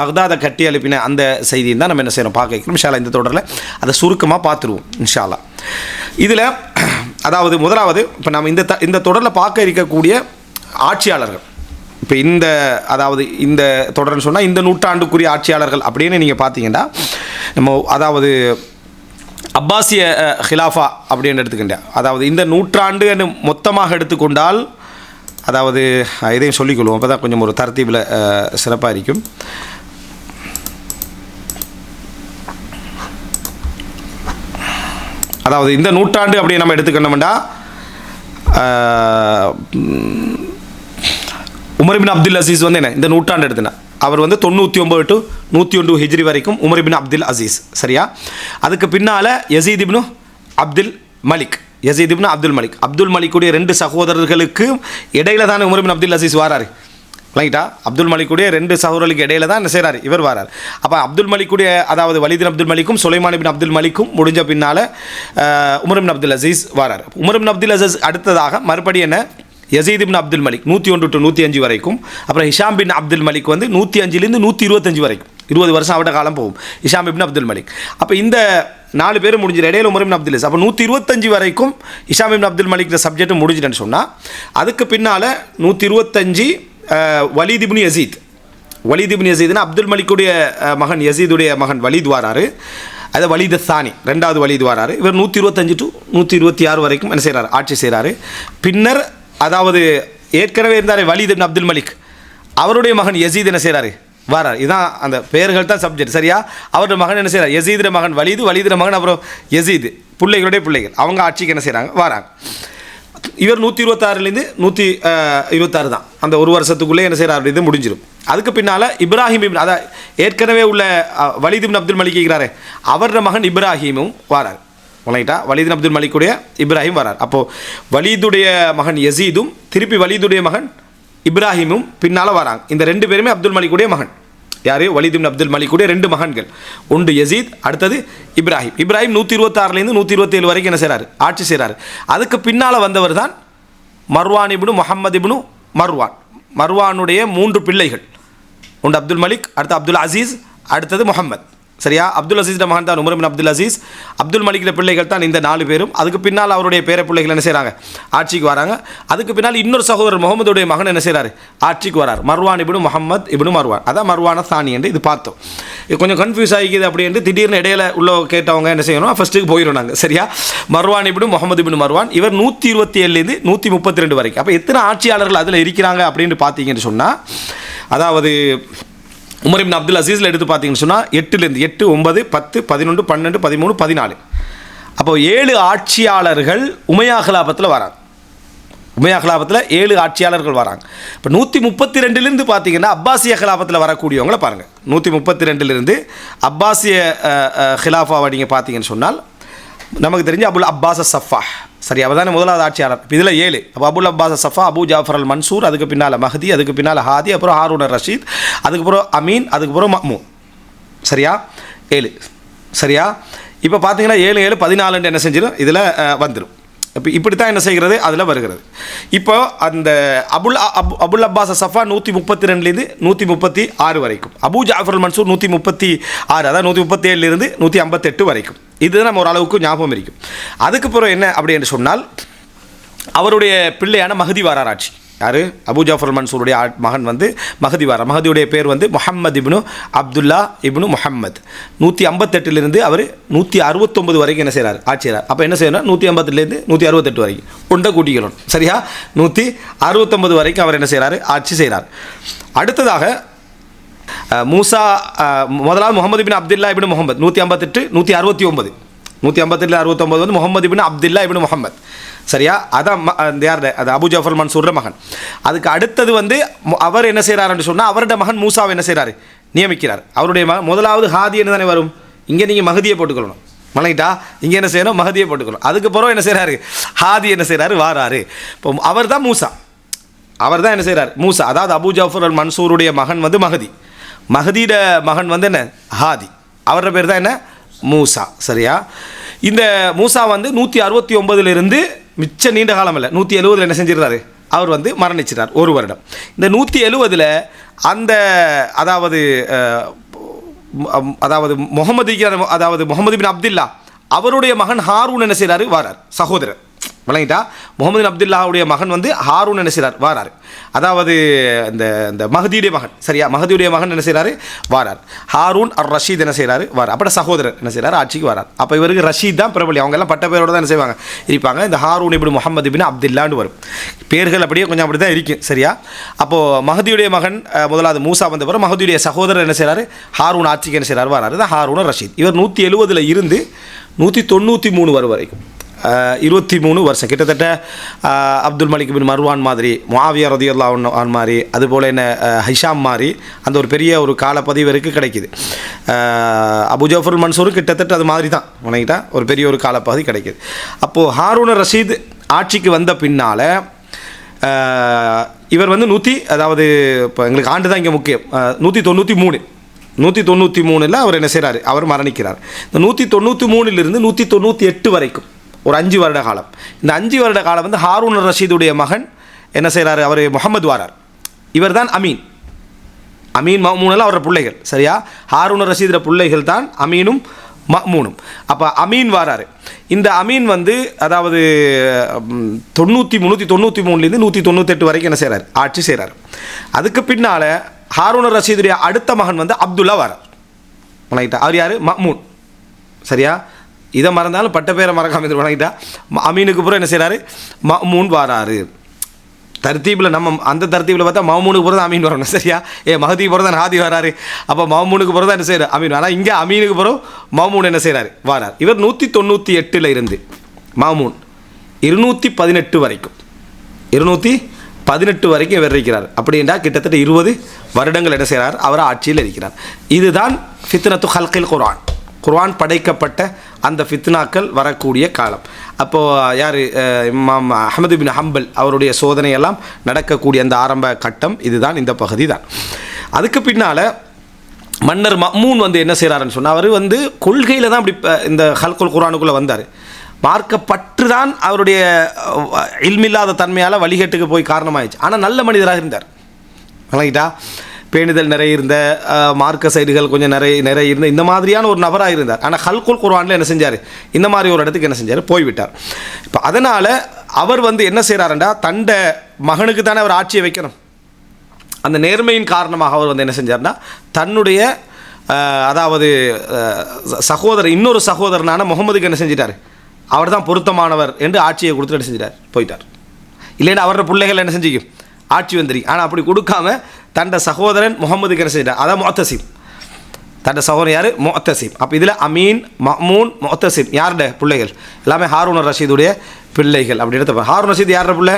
பக்தாதை கட்டி எழுப்பின அந்த செய்தியும் தான் நம்ம என்ன செய்யணும், பார்க்க வைக்கணும். இன்ஷா அல்லாஹ் இந்த தொடரில் அதை சுருக்கமாக பார்த்துருவோம் இன்ஷா அல்லாஹ். இதில் அதாவது முதலாவது இப்போ நம்ம இந்த தொடரில் பார்க்க இருக்கக்கூடிய ஆட்சியாளர்கள், இப்போ அதாவது இந்த தொடர்னு சொன்னால் இந்த நூற்றாண்டுக்குரிய ஆட்சியாளர்கள் அப்படின்னு நீங்கள் பார்த்தீங்கன்னா, நம்ம அதாவது அப்பாசிய ஹிலாஃபா அப்படின்னு எடுத்துக்கிட்டேன். அதாவது இந்த நூற்றாண்டு மொத்தமாக எடுத்துக்கொண்டால், அதாவது இதையும் சொல்லிக்கொள்வோம், அப்போ தான் கொஞ்சம் ஒரு தர்த்தீபில் சிறப்பாக இருக்கும். அதாவது இந்த நூற்றாண்டு அப்படி நம்ம எடுத்துக்கணும்னா, உமர் இப்னு அப்துல் அசீஸ் வந்து என்ன இந்த நூற்றாண்டு எடுத்துனா, அவர் வந்து 99 to 101 ஹிஜ்ரி வரைக்கும் உமர் இப்னு அப்துல் அசீஸ், சரியா? அதுக்கு பின்னால் யசீத் இப்னு அப்துல் மலிக், அப்துல் மலிக்குடைய 2 சகோதரர்களுக்கு இடையில தானே உமர் இப்னு அப்துல் அசீஸ் வாராரு, ரைட்டா? அப்துல் மலிக்குடைய 2 சகோதரர்களுக்கு இடையில தான் என்ன செய்கிறார், இவர் வரார். அப்போ அப்துல் மலிக்குடைய அதாவது வலீத் அப்துல் மலிக்கும் சுலைமான் இப்னு அப்துல் மலிக்கும் முடிஞ்ச பின்னால் உமர் இப்னு அப்துல் அசீஸ் வரார். உமர் இப்னு அப்துல் அசீஸ் அடுத்ததாக மறுபடி என்ன, யசீத் இப்னு அப்துல் மலிக் 101 to 105 வரைக்கும். அப்புறம் ஹிஷாம் பின் அப்துல் மலிக் வந்து 105 125 வரைக்கும், 20 வருஷம் அவட காலம் போகும் ஹிஷாம் இப்னு அப்துல் மலிக். அப்போ இந்த 4 பேரும் முடிஞ்சிட இடையில உமர் இப்னு அப்துல் அசீஸ். அப்போ 125 வரைக்கும் Hisham ibn Abdul Malik subject முடிஞ்சிட்டேன்னு சொன்னால், அதுக்கு பின்னால் 125 வலீத் இப்னு யசீத்னா அப்துல் மலிக்குடைய மகன் யசீதுடைய மகன் வலீத் வாராரு. அது வலீத் சானி, 2வது வலீத் வாராரு. இவர் 125 to 126 வரைக்கும் என்ன செய்கிறார், ஆட்சி செய்கிறாரு. பின்னர் அதாவது ஏற்கனவே இருந்தார் வலீத் இப்னு அப்துல் மலிக், அவருடைய மகன் யசீத் என்ன செய்கிறாரு, வாரார். இதுதான் அந்த பெயர்கள் தான் சப்ஜெக்ட், சரியா? அவருடைய மகன் என்ன செய்கிறார், யசீதுடைய மகன் வலீதுடைய மகன் அப்புறம் யசீத், பிள்ளைகள் அவங்க ஆட்சிக்கு என்ன செய்கிறாங்க, வாராங்க. இவர் 126 126 தான், அந்த ஒரு வருஷத்துக்குள்ளே என்ன செய்கிறார், இது முடிஞ்சிடும். அதுக்கு பின்னால் இப்ராஹிம் இப்னு, அதான் ஏற்கனவே உள்ள வலீத் இப்னு அப்துல் மலிக் இருக்கிறாரு, அவருடைய மகன் இப்ராஹிமும் வாரார். வணங்கிட்டா, வலீத் அப்துல் மலிக்குடைய இப்ராஹிம் வரார். அப்போது வலீதுடைய மகன் யசீதும் திருப்பி வலீதுடைய மகன் இப்ராஹிமும் பின்னால் வராங்க. இந்த 2 பேருமே அப்துல் மலிக்குடைய மகன். யார், வலீத் இப்னு அப்துல் மலிக்குடைய 2 மகன்கள், ஒன்று யசீத், அடுத்தது இப்ராஹிம். 126 127 வரைக்கும் என்ன செய்கிறார், ஆட்சி செய்கிறார். அதுக்கு பின்னால் வந்தவர் தான் மர்வான் இப்னு முஹம்மது இப்னு மர்வானுடைய 3 பிள்ளைகள், ஒன்று அப்துல் மலிக், அடுத்து அப்துல் அசீஸ், அடுத்தது முஹம்மத், சரியா? அப்துல் அசீஸ் மகன் தான் உமர் இப்னு அப்துல் அசீஸ், அப்துல் மலிக்கிற பிள்ளைகள் தான் இந்த 4 பேரும். அதுக்கு பின்னால் அவருடைய பேர பிள்ளைகள் என்ன செய்கிறாங்க, ஆட்சிக்கு வராங்க. அதுக்கு பின்னால் இன்னொரு சகோதரர் முகமதுடைய மகன் என்ன செய்கிறார், ஆட்சிக்கு வரார், மர்வான் இப்னு முஹம்மத் இப்னு மர்வான். அதான் மர்வான சானி என்று இது பார்த்தோம். இது கொஞ்சம் கன்ஃபியூஸ் ஆகிக்குது அப்படின்ட்டு திடீர்னு இடையில உள்ள கேட்டவங்க என்ன செய்யணும், ஃபஸ்ட்டுக்கு போயிடும் நாங்கள், சரியா? மர்வான் இப்னு முஹம்மது இப்னு மர்வான், இவர் 127 132 வரைக்கும். அப்போ எத்தனை ஆட்சியாளர்கள் அதில் இருக்கிறாங்க அப்படின்னு பார்த்தீங்கன்னு சொன்னால், அதாவது உமர் இப்னு அப்துல் அசீஸில் எடுத்து பார்த்தீங்கன்னு சொன்னால் 8 9 10 11 12 13 14. அப்போ 7 ஆட்சியாளர்கள் உமையா ஹிலாஃபத்தில் வராங்க. உமையா ஹிலாஃபத்தில் 7 ஆட்சியாளர்கள் வராங்க. இப்போ 132 பார்த்தீங்கன்னா அப்பாசிய ஹிலாஃபத்தில் வரக்கூடியவங்களை பாருங்கள். 132 அப்பாசிய ஹிலாஃபாவை நீங்கள் பார்த்தீங்கன்னு சொன்னால் நமக்கு தெரிஞ்ச அபுல் அப்பாஸ் சரி, அவர் தானே முதலாவது ஆட்சியாளர். இப்போ இதில் 7. அப்போ Abul Abbas Saffah, Abu Jafar al Mansur, அதுக்கு பின்னால் மஹதி, அதுக்கு பின்னால் ஹாதி, அப்புறம் ஹாரூன் ரஷீத், அதுக்கப்புறம் அமீன், அதுக்கப்புறம் மஹ்மூன். சரியா? 7. சரியா? இப்போ பார்த்தீங்கன்னா 7 7 14 என்ன செஞ்சிடும் இதில் வந்துடும். இப்போ இப்படி தான் என்ன செய்கிறது அதில் வருகிறது. இப்போ அந்த அபுல் அப்பாஸ் சஃபா 132லேருந்து 136 வரைக்கும், அபு ஜாஃபர் அல் மன்சூர் 136, அதாவது 137லேருந்து 158 வரைக்கும். இது நம்ம ஓரளவுக்கு ஞாபகம் இருக்கும். அதுக்கப்புறம் என்ன அப்படி என்று சொன்னால் அவருடைய பிள்ளையான மஹதி வாரார் ஆட்சி. யார்? அபு ஜாஃபர் அல் மன்சூருடைய மகன் வந்து மஹதி வாரார். மஹதியுடைய பேர் வந்து முஹம்மது இப்னு அப்துல்லா இப்னு முஹம்மத். 158லேருந்து அவர் 169 வரைக்கும் என்ன செய்கிறார்? ஆட்சியாளர். அப்போ என்ன செய்யணும்? 158லேருந்து 168 வரைக்கும் ஒன்றை கூட்டிக்கணும். சரியா? 169 வரைக்கும் அவர் என்ன செய்கிறார்? ஆட்சி செய்கிறார். அடுத்ததாக மூசா, முதலாவது முகமது பின் அப்துல்லா இப்னு முகமது 158 169, 158 69 வந்து முகமது பின் அப்துல்லா இப்னு முகமது. சரியா? அதான் யார்? அது அபு ஜாஃபர் மன்சூர் மகன். அதுக்கு அடுத்தது வந்து அவர் என்ன செய்கிறாருன்னு சொன்னால் அவருடைய மகன் மூசாவை என்ன செய்கிறாரு? நியமிக்கிறார். அவருடைய மகன் முதலாவது ஹாதி என்ன தானே வரும்? இங்கே நீங்கள் மகதியை போட்டுக்கணும். மலைக்கிட்டா இங்கே என்ன செய்யணும்? மகதியை போட்டுக்கணும். அதுக்கப்புறம் என்ன செய்கிறாரு? ஹாதி என்ன செய்கிறாரு? வாராரு. இப்போ அவர் தான் மூசா. அவர் தான் என்ன செய்கிறார்? மூசா. அதாவது அபு ஜாஃபர் அல் மன்சூருடைய மகன் வந்து மஹதி. மஹதியோட மகன் வந்து என்ன? ஹாதி. அவரோட பேர் தான் என்ன? மூசா. சரியா? இந்த மூசா வந்து 169லிருந்து மிச்ச நீண்ட காலம் இல்லை, 170 என்ன செஞ்சிருந்தாரு? அவர் வந்து மரணிச்சிட்டார் 1 வருடம். இந்த 170 அந்த அதாவது முகமது பின் அப்துல்லா அவருடைய மகன் ஹாரூன் என்ன செய்கிறாரு? வாரார். சகோதரர் வழங்கிட்டா முகமது பின் அப்துல்லாவுடைய மகன் வந்து ஹாரூன் என்ன செய்கிறார்? வாரார். அதாவது இந்த மஹதியுடைய மகன். சரியா? மஹதியுடைய மகன் என்ன செய்கிறாரு? வாரார். ஹாரூன் அர் ரஷீத் என்ன செய்கிறாரு? வாரார். அப்போ சகோதரர் என்ன செய்கிறார்? ஆட்சிக்கு வாரார். அப்போ இவருக்கு ரஷீத் தான் பிரபலி. அவங்க எல்லாம் பட்ட பேரோடு தான் என்ன செய்வாங்க? இருப்பாங்க. இந்த ஹாரூன் இப்படி முகமது பின் அப்துல்லான்னு வரும். பேர்கள் அப்படியே கொஞ்சம் அப்படி தான் இருக்கும். சரியா? அப்போது மஹதியுடைய மகன் முதலாவது மூசா வந்த பிறகு மஹதியுடைய சகோதரர் என்ன செய்கிறாரு? ஹாரூன் ஆட்சிக்கு என்ன செய்கிறார்? வாரார். தான் ஹாரூன் ரஷீத். இவர் 170 இருந்து 193 வரும் வரைக்கும் 23 வருஷம் கிட்டத்தட்ட அப்துல் மலிக் பின் மர்வான் மாதிரி, முஆவியா ரலியல்லாஹு அன்ஹு மாதிரி, அதுபோல் என்ன ஹிஷாம் மாதிரி அந்த ஒரு பெரிய ஒரு காலப்பதிவு வரைக்கும் கிடைக்குது. அபு ஜாஃபர் மன்சூர் கிட்டத்தட்ட அது மாதிரி தான் வணங்கிட்டா ஒரு பெரிய ஒரு காலப்பகுதி கிடைக்குது. அப்போது ஹாரூன் ரஷீத் ஆட்சிக்கு வந்த பின்னால் இவர் வந்து அதாவது இப்போ எங்களுக்கு ஆண்டு தான் இங்கே முக்கியம், 193 அவர் என்ன செய்கிறார்? அவர் மரணிக்கிறார். இந்த 193லிருந்து 198 வரைக்கும் ஒரு 5 வருட காலம். இந்த 5 வருட காலம் வந்து ஹாரூன் ரஷீதுடைய மகன் என்ன செய்கிறாரு? அவர் முகமது வாரார். இவர் தான் அமீன். மஹ்மூனெல்லாம் அவரோட பிள்ளைகள். சரியா? ஹாரூன் ரஷீதுடைய பிள்ளைகள் தான் அமீனும் மஹ்மூனும். அப்போ அமீன் வாரார். இந்த அமீன் வந்து அதாவது 193லேருந்து 198 வரைக்கும் என்ன செய்கிறார்? ஆட்சி செய்கிறார். அதுக்கு பின்னால் ஹாரூன் ரஷீதுடைய அடுத்த மகன் வந்து அப்துல்லா வாரார். வணங்கிட்டா அவர் யார்? மஹ்மூன். சரியா? இதை மறந்தாலும் பட்ட பேரை மறக்காம இது வணங்கிட்டா. அமீனுக்கு அப்புறம் என்ன செய்கிறாரு? மஹ்மூன் வாராரு. தர்த்தீபில் நம்ம அந்த தர்த்தீபில் பார்த்தா மஹ்மூனுக்கு பிறகு அமீன் வரணும். சரியா? மஹதிக்கு பிறகு தான் ஹாதி வராரு. அப்போ மஹ்மூனுக்கு பிறகு தான் என்ன செய்கிறார்? அமீன். ஆனால் இங்கே அமீனுக்கு பிறகு மஹ்மூன் என்ன செய்கிறாரு? வாரார். இவர் 198 இருந்து மஹ்மூன் 218 வரைக்கும் 218 வரைக்கும் இவர் இருக்கிறார். அப்படி என்றால் கிட்டத்தட்ட 20 வருடங்கள் என்ன செய்கிறார்? அவர் ஆட்சியில் இருக்கிறார். இதுதான் ஃபித்னத்து ஹல்கில் குர்ஆன். குர்ஆன் படைக்கப்பட்ட அந்த ஃபித்னாக்கள் வரக்கூடிய காலம். அப்போது யார்? இமாம் அஹ்மது பின் ஹம்பல் அவருடைய சோதனையெல்லாம் நடக்கக்கூடிய அந்த ஆரம்ப கட்டம் இதுதான், இந்த பகுதி தான். அதுக்கு பின்னால் மன்னர் மஹ்மூன் வந்து என்ன செய்கிறாருன்னு சொன்னால் அவர் வந்து கொள்கையில் தான் அப்படி இந்த ஹல்குல் குர்ஆனுக்குள்ளே வந்தார். மார்க்கப்பற்று தான் அவருடைய இல்மில்லாத தன்மையால் வழிகேட்டுக்கு போய் காரணமாகிடுச்சு. ஆனால் நல்ல மனிதராக இருந்தார். வணங்கிட்டா பேணுதல் நிறைய இருந்த, மார்க்க சைடுகள் கொஞ்சம் நிறைய இருந்த இந்த மாதிரியான ஒரு நபராக இருந்தார். ஆனால் ஹல்குல் குர்ஆனில் என்ன செஞ்சார்? இந்த மாதிரி ஒரு இடத்துக்கு என்ன செஞ்சார்? போய்விட்டார். இப்போ அதனால் அவர் வந்து என்ன செய்கிறாருண்டா தண்ட மகனுக்கு தானே அவர் ஆட்சியை வைக்கணும். அந்த நேர்மையின் காரணமாக அவர் வந்து என்ன செஞ்சார்னா தன்னுடைய அதாவது சகோதரர் இன்னொரு சகோதரனான முகமதுக்கு என்ன செஞ்சிட்டார்? அவர் தான் பொருத்தமானவர் என்று ஆட்சியை கொடுத்துட்டு என்ன செஞ்சிட்டார்? போயிட்டார். இல்லைன்னா அவரோட பிள்ளைகள் என்ன செஞ்சிக்கும்? ஆட்சி வந்துருக்கு. ஆனால் அப்படி கொடுக்காம தண்ட சகோதரன் முகமதுக்கு என்ன செஞ்சிட்டார்? அதான் முஅத்தசிம். தண்ட சகோதரன் யார்? முஅத்தசிம். அப்போ இதில் அமீன், மஹ்மூன், முஅத்தசிம் யாருடைய பிள்ளைகள்? எல்லாமே ஹாரூன் ரஷீதுடைய பிள்ளைகள். அப்படி எடுத்த ஹாரூன் ரஷீத் யாரோட பிள்ளை?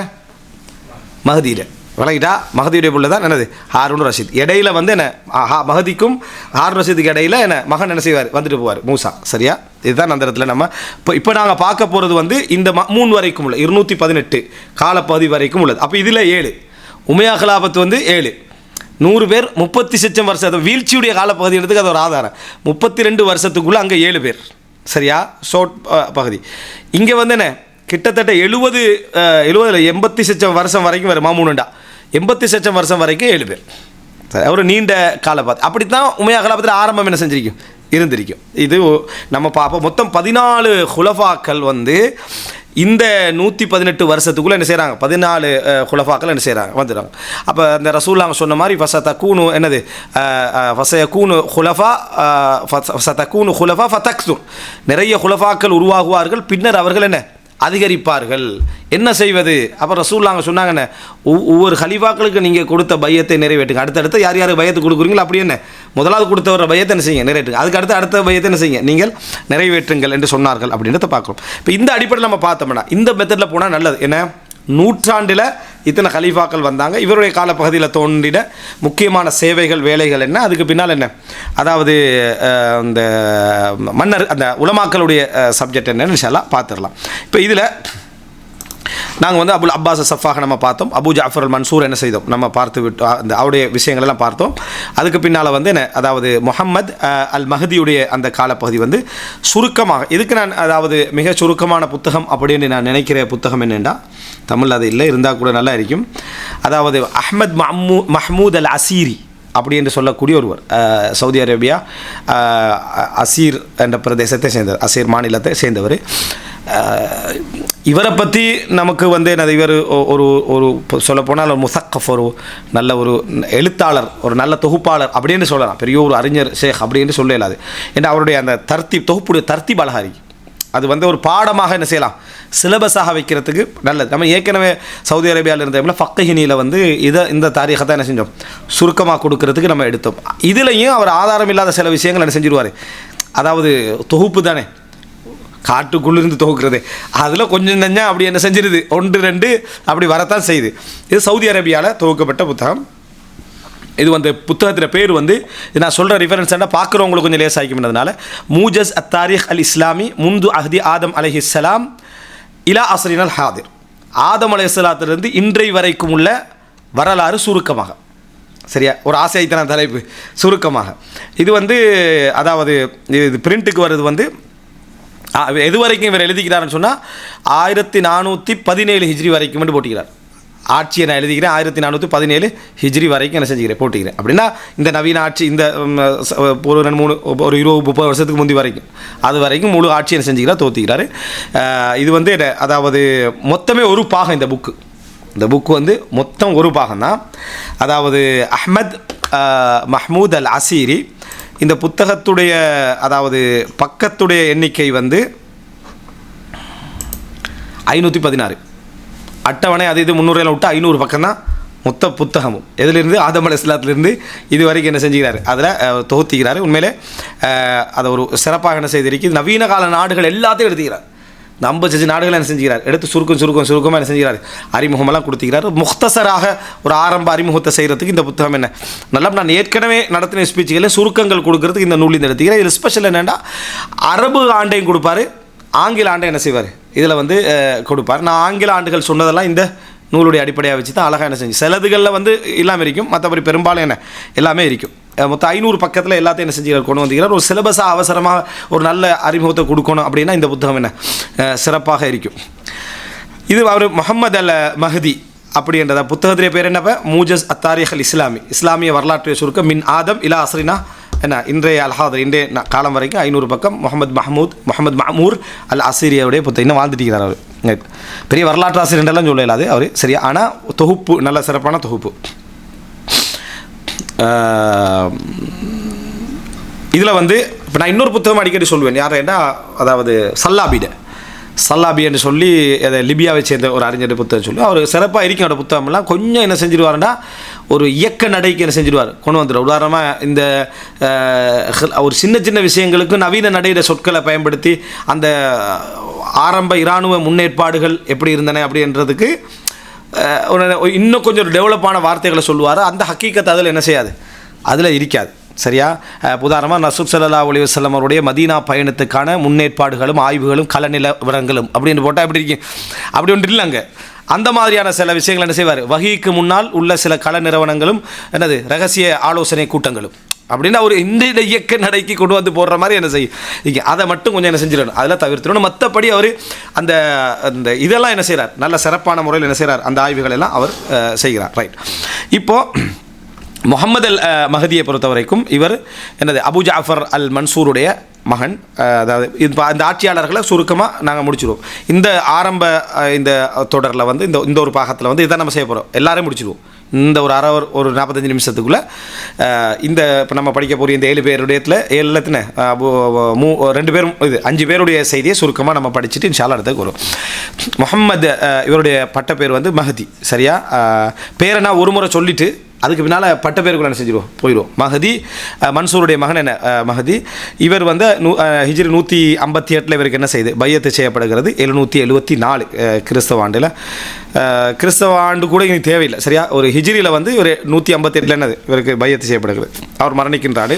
மஹதியில். விளங்கிட்டா? மகதியுடைய புள்ள தான் என்னது ஹாரூன் ரஷீத். இடையில வந்து என்ன மகதிக்கும் ஹாரூன் ரஷீதுக்கு இடையில என்ன மகன் என்ன செய்வார், வந்துட்டு போவார், மூசா. சரியா? இதுதான் அந்த இடத்துல நம்ம இப்போ நாங்கள் பார்க்க போகிறது வந்து இந்த 3 வரைக்கும் உள்ள 218 காலப்பகுதி வரைக்கும் உள்ளது. அப்போ இதில் 7 உமையா ஹிலாஃபத் வந்து 7 100 பேர் 36 வருஷம் வீழ்ச்சியுடைய காலப்பகுதி எடுத்துக்கு அது ஒரு ஆதாரம். 32 வருஷத்துக்குள்ளே அங்கே 7 பேர். சரியா? ஷோர்ட் பகுதி. இங்கே வந்து என்ன கிட்டத்தட்ட 86 வருஷம் வரைக்கும் வேறு மாமூனுண்டா 86 வருஷம் வரைக்கும் 7 பேர். சரி, ஒரு நீண்ட காலப்பகுதி. அப்படித்தான் உமையா காலப்பத்தில் ஆரம்பம் என்ன செஞ்சிருக்கும், இருந்திருக்கும். இது நம்ம பார்ப்போம். மொத்தம் 14 குலஃபாக்கள் வந்து இந்த 118 வருஷத்துக்குள்ளே என்ன செய்கிறாங்க, 14 குலஃபாக்கள் என்ன செய்கிறாங்க, வந்துடுறாங்க. அப்போ இந்த ரசூல்லாங்க சொன்ன மாதிரி ஃபசதகூனு என்னது ஃபசயகூனு குலஃபா ஃபசதகூனு குலஃபா ஃபதக்துர், நிறைய குலஃபாக்கள் உருவாகுவார்கள், பின்னர் அவர்கள் என்ன அதிகரிப்பார்கள். என்ன செய்வது? அப்போ ரசூல்லாங்க சொன்னாங்கண்ணே, ஒவ்வொரு ஹலீஃபாக்களுக்கு நீங்கள் கொடுத்த பையத்தை நிறைவேற்றுங்க. அடுத்தடுத்து யார் யார் பையத்தை கொடுக்குறீங்களோ அப்படி என்ன முதலாவது கொடுத்தவர பையத்தை என்ன செய்யுங்க, நிறைவேற்றுங்க. அதுக்கு அடுத்த பையத்தை என்ன செய்யுங்க, நீங்கள் நிறைவேற்றுங்கள் என்று சொன்னார்கள் அப்படின்றத பார்க்குறோம். இப்போ இந்த அடிப்படையில் நம்ம பார்த்தோம்னா இந்த மெத்தடில் போனால் நல்லது. என்ன நூற்றாண்டில் இத்தனை கலீஃபாக்கள் வந்தாங்க, இவருடைய காலப்பகுதியில் தோன்றின முக்கியமான சேவைகள் வேலைகள் என்ன, அதுக்கு பின்னால் என்ன, அதாவது இந்த மன்னர் அந்த உலமாக்களுடைய சப்ஜெக்ட் என்னன்னு இன்ஷாஅல்லாஹ் பார்த்துடலாம். இப்போ இதில் நாங்கள் வந்து அபுல் அப்பாஸ் சஃபாக நம்ம பார்த்தோம், அபு ஜாஃபர் அல் மன்சூர் என்ன செய்தோம் நம்ம பார்த்து விட்டோம், அந்த அவருடைய விஷயங்களெல்லாம் பார்த்தோம். அதுக்கு பின்னால் வந்து என்ன, அதாவது முஹம்மது அல் மஹதியுடைய அந்த காலப்பகுதி வந்து சுருக்கமாக இதுக்கு நான் அதாவது மிக சுருக்கமான புத்தகம் அப்படின்னு நான் நினைக்கிற புத்தகம் என்னென்னா, தமிழ் அது இல்லை இருந்தால் கூட நல்லா இருக்கும். அதாவது அஹ்மத் மஹ்மூத் அல் அசீரி அப்படி என்று சொல்லக்கூடிய ஒருவர், சவுதி அரேபியா அசீர் என்ற பிரதேசத்தை சேர்ந்தவர், அசீர் மாநிலத்தை சேர்ந்தவர். இவரை பற்றி நமக்கு வந்து இவர் ஒரு ஒரு சொல்லப்போனால் ஒரு முசக்கஃப், ஒரு நல்ல ஒரு எழுத்தாளர், ஒரு நல்ல தொகுப்பாளர் அப்படின்னு சொல்லலாம், பெரிய ஒரு அறிஞர் ஷேக் அப்படின்னு சொல்ல இல்லாது. ஏன்னா அவருடைய அந்த தொகுப்புடைய தர்த்தீப் அழகாரி, அது வந்து ஒரு பாடமாக என்ன செய்யலாம், சிலபஸாக வைக்கிறதுக்கு நல்லது. நம்ம ஏற்கனவே சவுதி அரேபியாவில் இருந்த டைமில் ஃபக்கஹினியில் வந்து இந்த தாரீகை தான் என்ன செஞ்சோம், சுருக்கமாக கொடுக்கறதுக்கு நம்ம எடுத்தோம். இதுலேயும் அவர் ஆதாரம் இல்லாத சில விஷயங்கள் என்ன செஞ்சுருவார், அதாவது தொகுப்பு தானே, காட்டுக்குள்ளிருந்து தொகுக்கிறது, அதில் கொஞ்சம் நஞ்சம் அப்படி என்ன செஞ்சிருது, 1 2 அப்படி வரத்தான் செய்யுது. இது சவுதி அரேபியாவில் தொகுக்கப்பட்ட புத்தகம். இது வந்து புத்தகத்தில் பேர் வந்து நான் சொல்கிற ரெஃபரன்ஸ்னா பார்க்குறவங்களுக்கு கொஞ்சம் லேசாகிக்கும்ன்றதுனால மூஜஸ் அத்தாரிக் அல் இஸ்லாமி முந்து அஹ்தி ஆதம் அலைஹிஸ்ஸலாம் இலா அஸ்ரின் அல் ஹாதிர், ஆதம் அலைஹிஸ்ஸலாத்திலிருந்து இன்றை வரைக்கும் உள்ள வரலாறு சுருக்கமாக. சரியா? ஒரு ஆசைத்தன தலைப்பு சுருக்கமாக. இது வந்து அதாவது இது பிரிண்ட்டுக்கு வருது வந்து எது வரைக்கும் இவர் எழுதிக்கிறாருன்னு சொன்னால் 1417 ஹிஜ்ரி வரைக்கும் வந்து போட்டிக்கிறார். ஆட்சியை நான் எழுதிக்கிறேன் 1417 ஹிஜ்ரி வரைக்கும் என்ன செஞ்சுக்கிறேன், போட்டிக்கிறேன். அப்படின்னா இந்த நவீன ஆட்சி இந்த ஒரு 20-30 வருஷத்துக்கு முந்தி வரைக்கும் அது வரைக்கும் முழு ஆட்சி என்ன செஞ்சுக்கிறார், தோத்திக்கிறாரு. இது வந்து அதாவது மொத்தமே ஒரு பாகம் இந்த புக்கு வந்து மொத்தம் ஒரு பாகம் தான். அதாவது அஹ்மத் மஹ்மூத் அல் அசீரி இந்த புத்தகத்துடைய அதாவது பக்கத்துடைய எண்ணிக்கை வந்து 516 அட்டவணை. அது இது 300 விட்டு 500 பக்கம் தான் மொத்த புத்தகமும். எதிலிருந்து ஆதம் அலைஹிஸ்ஸலாத்திலிருந்து இது வரைக்கும் என்ன செஞ்சுக்கிறாரு, அதில் தொகுத்துக்கிறாரு. உண்மையிலே அதை ஒரு சிறப்பாக என்ன செய்திருக்கு, நவீன கால நாடுகள் எல்லாத்தையும் எடுத்துக்கிறார். இந்த 56 நாடுகள் என்ன செஞ்சுக்கிறார், எடுத்து சுருக்கமாக என்ன செஞ்சுக்கிறார், அறிமுகமெல்லாம் கொடுத்துக்கிறார். முக்தசராக ஒரு ஆரம்ப அறிமுகத்தை செய்கிறதுக்கு இந்த புத்தகம் என்ன நல்லா, நான் ஏற்கனவே நடத்தின ஸ்பீச்சுகளில் சுருக்கங்கள் கொடுக்கறதுக்கு இந்த நூலில் எடுத்துக்கிறேன். இதில் ஸ்பெஷல் என்னென்னா அரபு ஆண்டையும் கொடுப்பார், ஆங்கில ஆண்டை என்ன செய்வார் இதில் வந்து கொடுப்பார். நான் ஆங்கில ஆண்டுகள் சொன்னதெல்லாம் இந்த நூலுடைய அடிப்படையாக வச்சு தான் அழகாக என்ன செஞ்சு, சிலதுகளில் வந்து எல்லாமே இருக்கும், மற்றபடி பெரும்பாலும் என்ன எல்லாமே இருக்கும். மொத்தம் 500 பக்கத்தில் எல்லாத்தையும் என்ன செஞ்சு கொண்டு வந்துக்கிறார். ஒரு சிலபஸாக அவசரமாக ஒரு நல்ல அறிமுகத்தை கொடுக்கணும் அப்படின்னா இந்த புத்தகம் என்ன சிறப்பாக இருக்கும். இது அவர் முஹம்மது அல் மஹதி அப்படின்றத புத்தகத்திலே பேர் என்னப்போ மூஜஸ் அத்தாரிக் அல் இஸ்லாமி, இஸ்லாமிய வரலாற்று சுருக்கம் மின் ஆதம் இலா அஸ்ரினா என்ன இன்றைய அல்ஹாதர் இன்றைய காலம் வரைக்கும் 500 பக்கம். முகமது மஹமூர் அல் அசீரியாவுடைய புத்தகம் இன்னும் வாழ்ந்துட்டிருக்கிறார். அவர் பெரிய வரலாற்று ஆசிரியர்லாம் சொல்ல இல்லாது அவர், சரியா? ஆனால் தொகுப்பு நல்ல சிறப்பான தொகுப்பு. இதில் வந்து இப்போ நான் இன்னொரு புத்தகம் அடிக்கடி சொல்லுவேன், யார் என்ன, அதாவது சல்லாபி என்று சொல்லி அதை லிபியாவை சேர்ந்த ஒரு அறிஞர் புத்தகம் சொல்லி அவர் சிறப்பாக இருக்கும். அவரோட புத்தகம்லாம் கொஞ்சம் என்ன செஞ்சிருவாருன்னா ஒரு இயக்க நடைக்கு என்ன செஞ்சிருவார், கொண்டு வந்துடுவார். உதாரணமாக இந்த ஒரு சின்ன விஷயங்களுக்கு நவீன நடையிற சொற்களை பயன்படுத்தி அந்த ஆரம்ப இராணுவ முன்னேற்பாடுகள் எப்படி இருந்தன அப்படின்றதுக்கு இன்னும் கொஞ்சம் டெவலப்பான வார்த்தைகளை சொல்லுவார். அந்த ஹக்கீக்கத்தை அதில் என்ன செய்யாது, அதில் இருக்காது. சரியா? உதாரணமாக ரசூல் ஸல்லல்லாஹு அலைஹி வஸல்லம் அவருடைய மதீனா பயணத்துக்கான முன்னேற்பாடுகளும் ஆய்வுகளும் கள நிலவரங்களும் அப்படின்னு போட்டால் எப்படி இருக்கும், அப்படி ஒன்று இல்லைங்க. அந்த மாதிரியான சில விஷயங்கள் என்ன செய்வார், வஹீக்கு முன்னால் உள்ள சில கள நிறுவனங்களும் என்னது ரகசிய ஆலோசனை கூட்டங்களும் அப்படின்னா ஒரு இந்த இயக்க நடைக்கு கொண்டு வந்து போடுற மாதிரி என்ன செய்யும், அதை மட்டும் கொஞ்சம் என்ன செஞ்சிடணும், அதில் தவிர்த்துடணும். மற்றபடி அவர் அந்த அந்த இதெல்லாம் என்ன செய்கிறார், நல்ல சிறப்பான முறையில் என்ன செய்கிறார், அந்த ஆய்வுகள் எல்லாம் அவர் செய்கிறார். ரைட். இப்போது முஹம்மது அல் மஹதியை பொறுத்த வரைக்கும் இவர் என்னது அபு ஜாஃபர் அல் மன்சூருடைய மகன். அதாவது இந்த ஆட்சியாளர்களை சுருக்கமாக நாங்கள் முடிச்சிடுவோம். இந்த ஆரம்ப இந்த தொடரில் வந்து இந்த ஒரு பாகத்தில் வந்து இதான் நம்ம செய்ய போகிறோம், எல்லாரையும் முடிச்சிடுவோம். இந்த ஒரு ஒரு 45 நிமிஷத்துக்குள்ளே இந்த இப்போ நம்ம படிக்க போகிற இந்த 7 பேருடையத்தில் 7 எத்தனை 2 பேரும் இது 5 பேருடைய செய்தியை சுருக்கமாக நம்ம படிச்சுட்டு இன்ஷா அல்லாஹ் அடுத்து வரும். முஹம்மது இவருடைய பட்ட பேர் வந்து மஹதி. சரியா? பேரை நான் ஒரு முறை சொல்லிவிட்டு அதுக்கு பின்னால் பட்ட பேருக்குள்ள என்ன செஞ்சிடுவோம், போயிடுவோம். மஹதி மன்சூருடைய மகன் என்ன மஹதி. இவர் வந்து ஹிஜ்ரி 158 இவருக்கு என்ன செய்யுது, பையத்து செய்யப்படுகிறது 774 கிறிஸ்தவ ஆண்டில். கிறிஸ்தவ ஆண்டு கூட இனி தேவையில்லை. சரியா? ஒரு ஹிஜ்ரியில் வந்து இவர் 158 என்னது இவருக்கு பையத்து செய்யப்படுகிறது. அவர் மரணிக்கின்றார்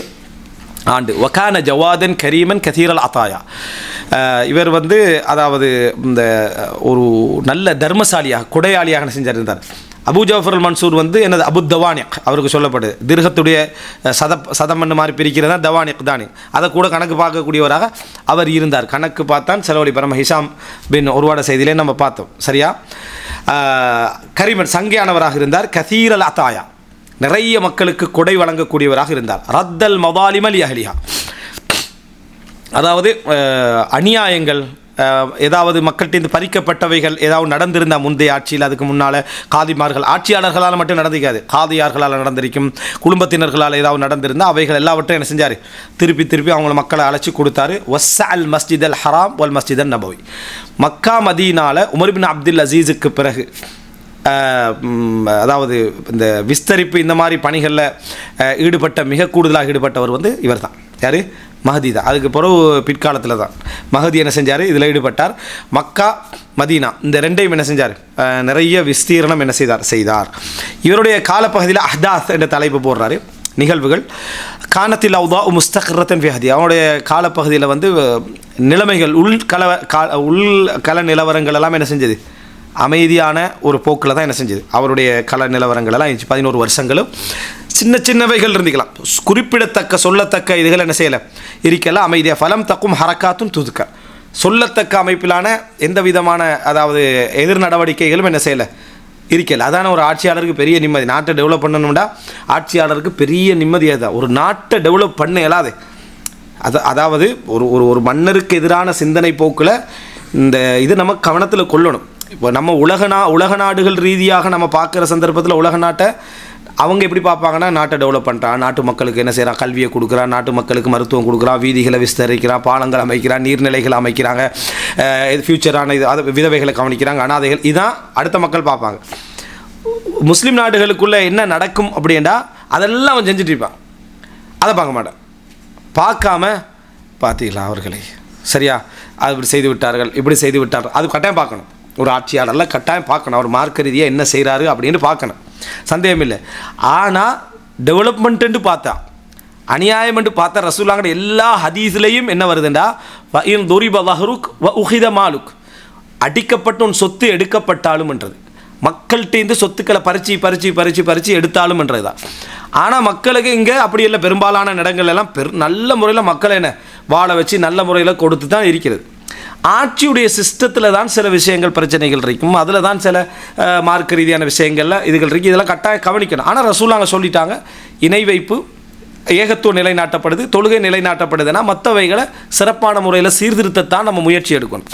ஆண்டு. வக்கான ஜவாதன் கரீமன் கதீரல் அத்தாயா. இவர் வந்து அதாவது இந்த ஒரு நல்ல தர்மசாலியாக கொடையாளியாக செஞ்சிருந்தார். அபு ஜாஃபர் அல் மன்சூர் வந்து என்னது அபு தவானிக் அவருக்கு சொல்லப்படுது. திருகத்துடைய சதமண்ணு மாதிரி பிரிக்கிறதா தவானிக் தானி, அதை கூட கணக்கு பார்க்கக்கூடியவராக அவர் இருந்தார். கணக்கு பார்த்தான் செலவழி பரம ஹிஷாம் பின் ஒருவாட செய்தியிலே நம்ம பார்த்தோம். சரியா? கரீமன் சங்கையானவராக இருந்தார். கதீர் அல் அத்தாயா நிறைய மக்களுக்கு கொடை வழங்கக்கூடியவராக இருந்தார். ரத்தல் மதாலிமல் யஹ்லிஹா அதாவது அநியாயங்கள் ஏதாவது மக்கள்கிட்ட பறிக்கப்பட்டவைகள் ஏதாவது நடந்திருந்தால் முந்தைய ஆட்சியில் அதுக்கு முன்னால் காதிமார்கள் ஆட்சியாளர்களால் மட்டும் நடந்திருக்காது, காதியார்களால் நடந்திருக்கும், குடும்பத்தினர்களால் ஏதாவது நடந்திருந்தால் அவைகள் எல்லாவற்றையும் என்ன செஞ்சார், திருப்பி அவங்கள மக்களை அழைச்சி கொடுத்தாரு. வஸ்ஸ அல் மஸ்ஜித் அல் ஹராம் வல் மஸ்ஜித் அல் நபவி. மக்கா மதீனால உமர் பின் அப்துல் அசீஸுக்கு பிறகு அதாவது இந்த விஸ்தரிப்பு இந்த மாதிரி பணிகளில் ஈடுபட்ட மிக கூடுதலாக ஈடுபட்டவர் வந்து இவர் தான். யார்? மஹதி தான். அதுக்கு பிறகு பிற்காலத்தில் தான் மஹதி என்ன செஞ்சார், இதில் ஈடுபட்டார். மக்கா மதீனா இந்த ரெண்டையும் என்ன செஞ்சார், நிறைய விஸ்தீரணம் என்ன செய்தார். இவருடைய காலப்பகுதியில் அஹ்தாஸ் என்ற தலைப்பு போடுறாரு, நிகழ்வுகள். கானத்தில் அவுதா முஸ்தக்ரத்தன் ஃபிஹதி. அவனுடைய காலப்பகுதியில் வந்து நிலைமைகள் உள்கல நிலவரங்கள் எல்லாம் என்ன செஞ்சது, அமைதியான ஒரு போக்கில் தான் என்ன செஞ்சது. அவருடைய கல நிலவரங்கள் எல்லாம் 11 வருஷங்களும் சின்னவைகள் இருந்துக்கலாம், குறிப்பிடத்தக்க சொல்லத்தக்க இதுகள் என்ன செய்யலை இருக்கலாம், அமைதியாக. ஃபலம் தக்கும் ஹரக்காத்தும் துதுக்க சொல்லத்தக்க அமைப்பிலான எந்த விதமான அதாவது எதிர் நடவடிக்கைகளும் என்ன செய்யலை இருக்கல. அதான ஒரு ஆட்சியாளருக்கு பெரிய நிம்மதி. நாட்டை டெவலப் பண்ணணும்டா ஆட்சியாளருக்கு பெரிய நிம்மதியாக தான். ஒரு நாட்டை டெவலப் பண்ண இயலாது. அதாவது ஒரு மன்னருக்கு எதிரான சிந்தனை போக்கில் இந்த இது நம்ம கவனத்தில் கொள்ளணும். இப்போ நம்ம உலக நாடுகள் ரீதியாக நம்ம பார்க்குற சந்தர்ப்பத்தில் உலக நாட்டை அவங்க எப்படி பார்ப்பாங்கன்னா, நாட்டை டெவலப் பண்ணுறான், நாட்டு மக்களுக்கு என்ன செய்கிறான், கல்வியை கொடுக்குறான், நாட்டு மக்களுக்கு மருத்துவம் கொடுக்குறான், வீதிகளை விஸ்தரிக்கிறான், பாலங்கள் அமைக்கிறான், நீர்நிலைகள் அமைக்கிறாங்க, ஃப்யூச்சரான இது அதை விதவைகளை கவனிக்கிறாங்க, அனாதைகள், இதான் அடுத்த மக்கள் பார்ப்பாங்க. முஸ்லீம் நாடுகளுக்குள்ளே என்ன நடக்கும் அப்படின்னா அதெல்லாம் அவன் செஞ்சுட்டு இருப்பான், அதை பார்க்க மாட்டான். பார்க்காம பார்த்தீங்களா அவர்களை சரியா அது இப்படி செய்து விட்டார்கள், இப்படி செய்து விட்டார்கள், அது கட்டாயம் பார்க்கணும். ஒரு ஆட்சியாளர்லாம் கட்டாயம் பார்க்கணும், அவர் மார்க்க ரீதியாக என்ன செய்கிறாரு அப்படின்னு பார்க்கணும், சந்தேகம் இல்லை. ஆனால் டெவலப்மெண்ட்டு பார்த்தா அநியாயம்ட்டு பார்த்தா ரசூலுல்லாஹ் எல்லா ஹதீஸ்லையும் என்ன வருதுண்டா, இன் துரிப வஹ்ருக் வ உஹித மாலுக், அடிக்கப்பட்டு உன் சொத்து எடுக்கப்பட்டாலும்ன்றது. மக்கள்கிட்டேருந்து சொத்துக்களை பறித்து எடுத்தாலும்ன்றது தான். ஆனால் மக்களுக்கு இங்கே அப்படி இல்லை. பெரும்பாலான இடங்கள்லாம் நல்ல முறையில் மக்களை என்ன வாழ வச்சு நல்ல முறையில் கொடுத்து தான் இருக்கிறது. ஆட்சியுடைய சிஸ்டத்தில் தான் சில விஷயங்கள் பிரச்சனைகள் இருக்கும், அதில் தான் சில மார்க்க ரீதியான விஷயங்கள்ல இதுகள் இருக்குது, இதெல்லாம் கட்டாயம் கவனிக்கணும். ஆனால் ரசூலுல்லாஹ் சொல்லிட்டாங்க, இணை வைப்பு ஏகத்துவம் நிலைநாட்டப்படுது, தொழுகை நிலைநாட்டப்படுதுன்னா மற்றவைகளை சிறப்பான முறையில் சீர்திருத்தத்தான் நம்ம முயற்சி எடுக்கணும்.